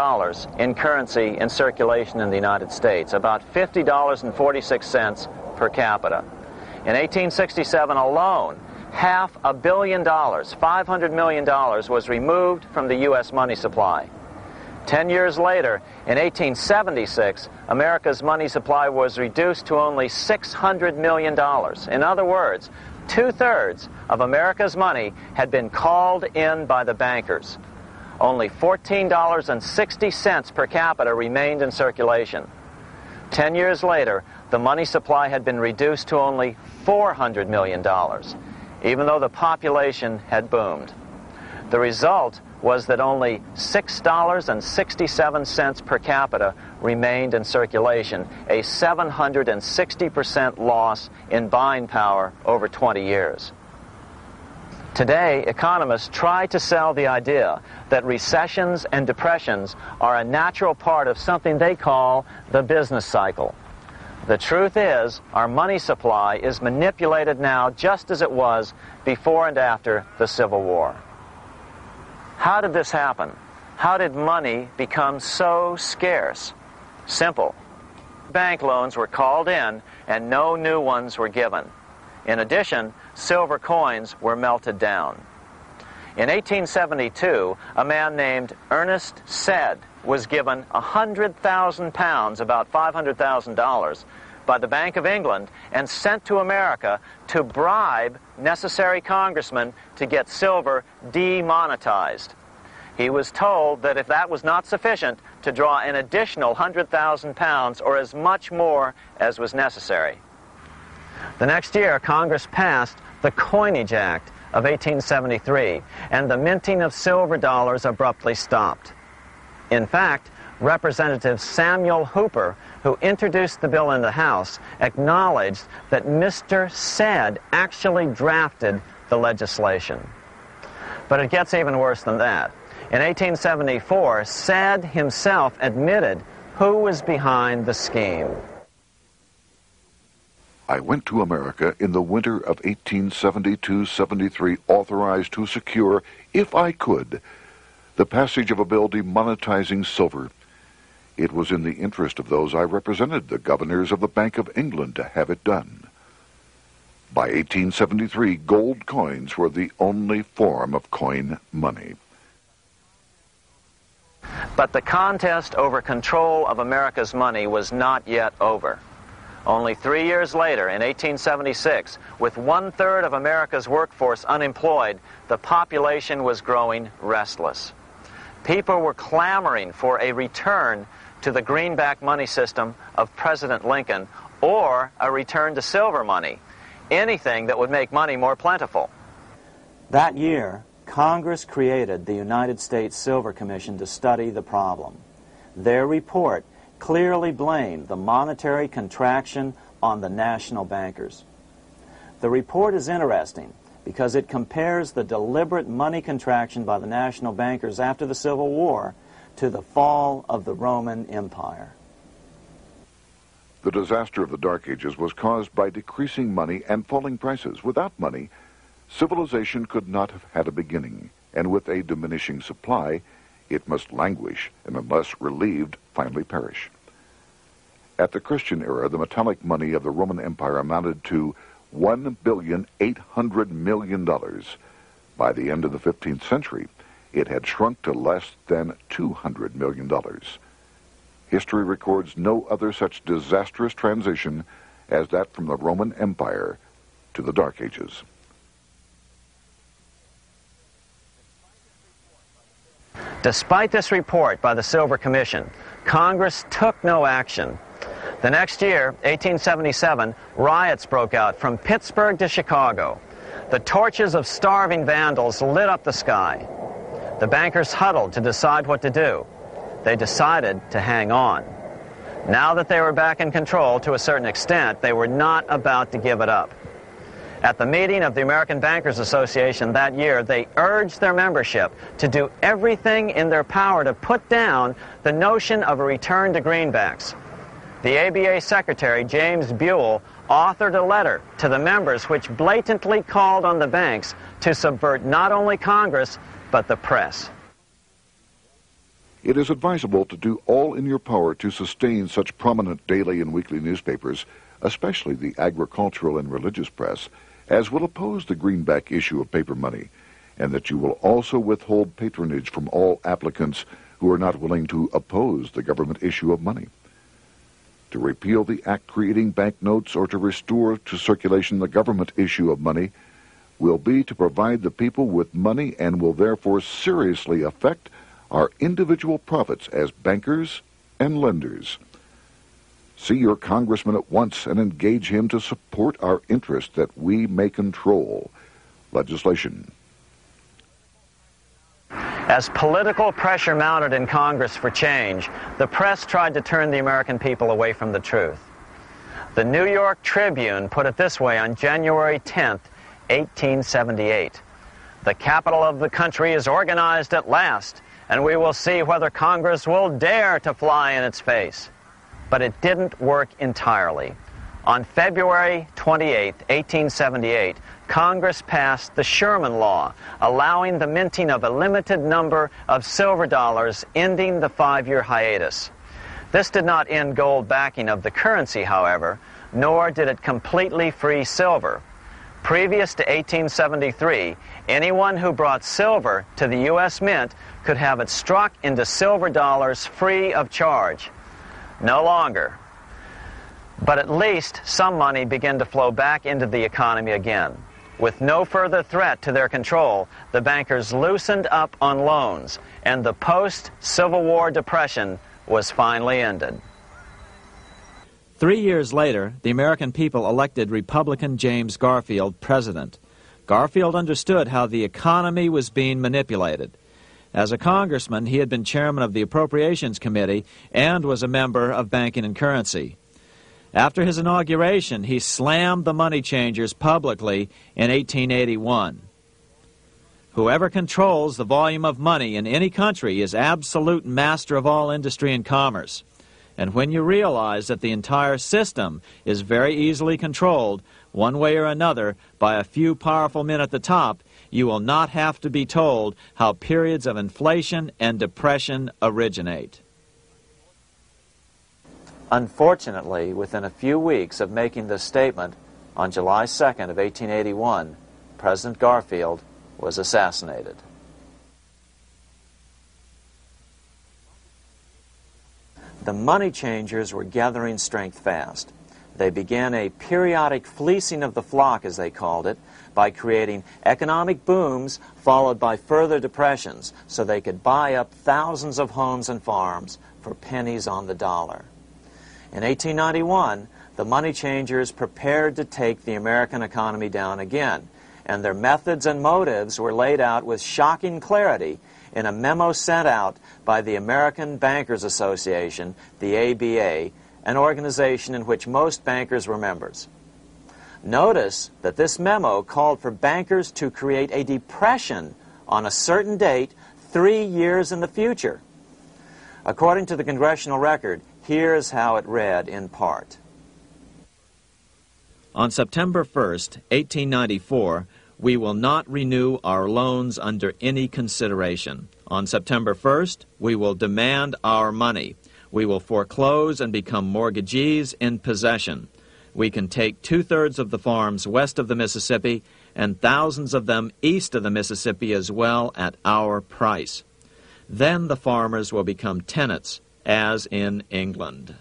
in currency in circulation in the United States, about $50.46 per capita. In 1867 alone, $500 million, $500 million, was removed from the U.S. money supply. 10 years later, in 1876, America's money supply was reduced to only $600 million. In other words, 2/3 of America's money had been called in by the bankers. Only $14.60 per capita remained in circulation. 10 years later, the money supply had been reduced to only $400 million, even though the population had boomed. The result was that only $6.67 per capita remained in circulation, a 760% loss in buying power over 20 years. Today, economists try to sell the idea that recessions and depressions are a natural part of something they call the business cycle. The truth is, our money supply is manipulated now just as it was before and after the Civil War. How did this happen? How did money become so scarce? Simple. Bank loans were called in and no new ones were given. In addition, silver coins were melted down. In 1872, a man named Ernest Sed was given 100,000 pounds, about $500,000, by the Bank of England and sent to America to bribe necessary congressmen to get silver demonetized. He was told that if that was not sufficient, to draw an additional 100,000 pounds or as much more as was necessary. The next year, Congress passed the Coinage Act of 1873, and the minting of silver dollars abruptly stopped. In fact, Representative Samuel Hooper, who introduced the bill in the House, acknowledged that Mr. Sed actually drafted the legislation. But it gets even worse than that. In 1874, Sed himself admitted who was behind the scheme. I went to America in the winter of 1872-73, authorized to secure, if I could, the passage of a bill demonetizing silver. It was in the interest of those I represented, the governors of the Bank of England, to have it done. By 1873, gold coins were the only form of coin money. But the contest over control of America's money was not yet over. Only 3 years later, in 1876, with 1/3 of America's workforce unemployed, the population was growing restless. People were clamoring for a return to the greenback money system of President Lincoln, or a return to silver money, anything that would make money more plentiful. That year, Congress created the United States Silver Commission to study the problem. Their report clearly blamed the monetary contraction on the national bankers. The report is interesting because it compares the deliberate money contraction by the national bankers after the Civil War to the fall of the Roman Empire. The disaster of the Dark Ages was caused by decreasing money and falling prices. Without money, civilization could not have had a beginning, and with a diminishing supply, it must languish, and unless relieved, finally perish. At the Christian era, the metallic money of the Roman Empire amounted to $1,800,000,000. By the end of the 15th century, it had shrunk to less than $200 million. History records no other such disastrous transition as that from the Roman Empire to the Dark Ages. Despite this report by the Silver Commission, Congress took no action. The next year, 1877, riots broke out from Pittsburgh to Chicago. The torches of starving vandals lit up the sky. The bankers huddled to decide what to do. They decided to hang on. Now that they were back in control to a certain extent, they were not about to give it up. At the meeting of the American Bankers Association that year, they urged their membership to do everything in their power to put down the notion of a return to greenbacks. The ABA Secretary, James Buell, authored a letter to the members which blatantly called on the banks to subvert not only Congress, but the press. It is advisable to do all in your power to sustain such prominent daily and weekly newspapers, especially the agricultural and religious press, as will oppose the greenback issue of paper money, and that you will also withhold patronage from all applicants who are not willing to oppose the government issue of money. To repeal the act creating banknotes or to restore to circulation the government issue of money will be to provide the people with money and will therefore seriously affect our individual profits as bankers and lenders. See your congressman at once and engage him to support our interest that we may control legislation. As political pressure mounted in Congress for change, the press tried to turn the American people away from the truth. The New York Tribune put it this way on January 10th, 1878. "The capital of the country is organized at last, and we will see whether Congress will dare to fly in its face." But it didn't work entirely. On February 28, 1878, Congress passed the Sherman Law, allowing the minting of a limited number of silver dollars, ending the 5-year hiatus. This did not end gold backing of the currency, however, nor did it completely free silver. Previous to 1873, anyone who brought silver to the U.S. Mint could have it struck into silver dollars free of charge. No longer. But at least some money began to flow back into the economy again. With no further threat to their control, the bankers loosened up on loans, and the post-Civil War depression was finally ended. 3 years later, the American people elected Republican James Garfield president. Garfield understood how the economy was being manipulated. As a congressman, he had been chairman of the Appropriations Committee and was a member of Banking and Currency. After his inauguration, he slammed the money changers publicly in 1881. Whoever controls the volume of money in any country is absolute master of all industry and commerce. And when you realize that the entire system is very easily controlled, one way or another, by a few powerful men at the top, you will not have to be told how periods of inflation and depression originate. Unfortunately, within a few weeks of making this statement, on July 2nd of 1881, President Garfield was assassinated. The money changers were gathering strength fast. They began a periodic fleecing of the flock, as they called it, by creating economic booms followed by further depressions so they could buy up thousands of homes and farms for pennies on the dollar. In 1891, the money changers prepared to take the American economy down again, and their methods and motives were laid out with shocking clarity in a memo sent out by the American Bankers Association, the ABA, an organization in which most bankers were members. Notice that this memo called for bankers to create a depression on a certain date 3 years in the future. According to the congressional record, here's how it read in part. On September 1st, 1894, we will not renew our loans under any consideration. On September 1st, we will demand our money. We will foreclose and become mortgagees in possession. We can take 2/3 of the farms west of the Mississippi and thousands of them east of the Mississippi as well at our price. Then the farmers will become tenants, as in England.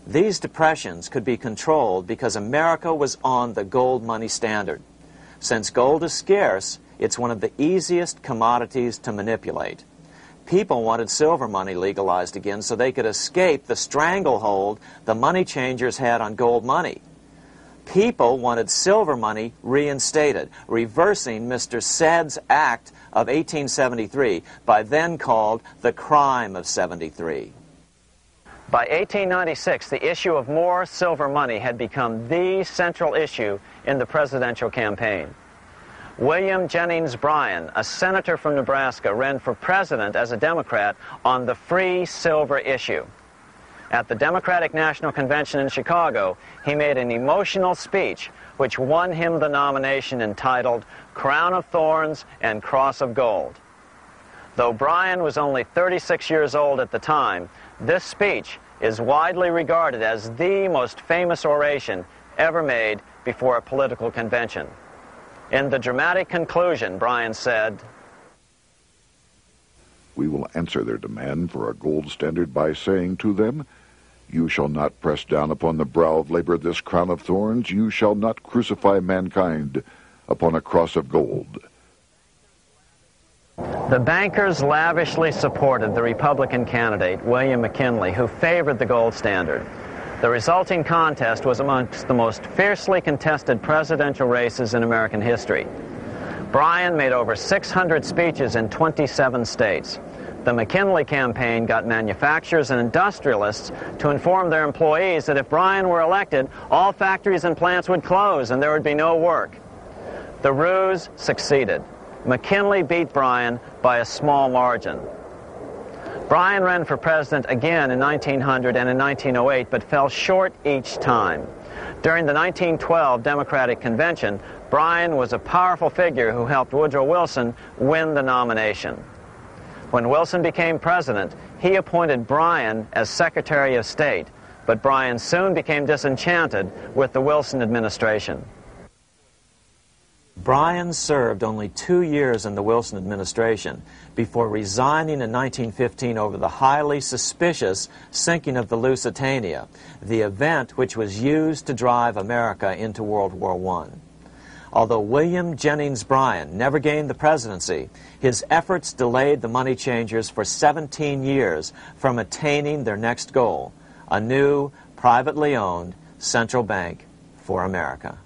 These depressions could be controlled because America was on the gold money standard. Since gold is scarce, it's one of the easiest commodities to manipulate. People wanted silver money legalized again so they could escape the stranglehold the money changers had on gold money. People wanted silver money reinstated, reversing Mr. Said's Act of 1873, by then called the Crime of 73. By 1896, the issue of more silver money had become the central issue in the presidential campaign. William Jennings Bryan, a senator from Nebraska, ran for president as a Democrat on the free silver issue. At the Democratic National Convention in Chicago, he made an emotional speech which won him the nomination entitled Crown of Thorns and Cross of Gold. Though Bryan was only 36 years old at the time, this speech is widely regarded as the most famous oration ever made before a political convention. In the dramatic conclusion, Bryan said, "We will answer their demand for a gold standard by saying to them, you shall not press down upon the brow of labor this crown of thorns. You shall not crucify mankind upon a cross of gold." The bankers lavishly supported the Republican candidate, William McKinley, who favored the gold standard. The resulting contest was amongst the most fiercely contested presidential races in American history. Bryan made over 600 speeches in 27 states. The McKinley campaign got manufacturers and industrialists to inform their employees that if Bryan were elected, all factories and plants would close and there would be no work. The ruse succeeded. McKinley beat Bryan by a small margin. Bryan ran for president again in 1900 and in 1908, but fell short each time. During the 1912 Democratic Convention, Bryan was a powerful figure who helped Woodrow Wilson win the nomination. When Wilson became president, he appointed Bryan as Secretary of State, but Bryan soon became disenchanted with the Wilson administration. Bryan served only 2 years in the Wilson administration before resigning in 1915 over the highly suspicious sinking of the Lusitania, the event which was used to drive America into World War I. Although William Jennings Bryan never gained the presidency, his efforts delayed the money changers for 17 years from attaining their next goal, a new, privately owned central bank for America.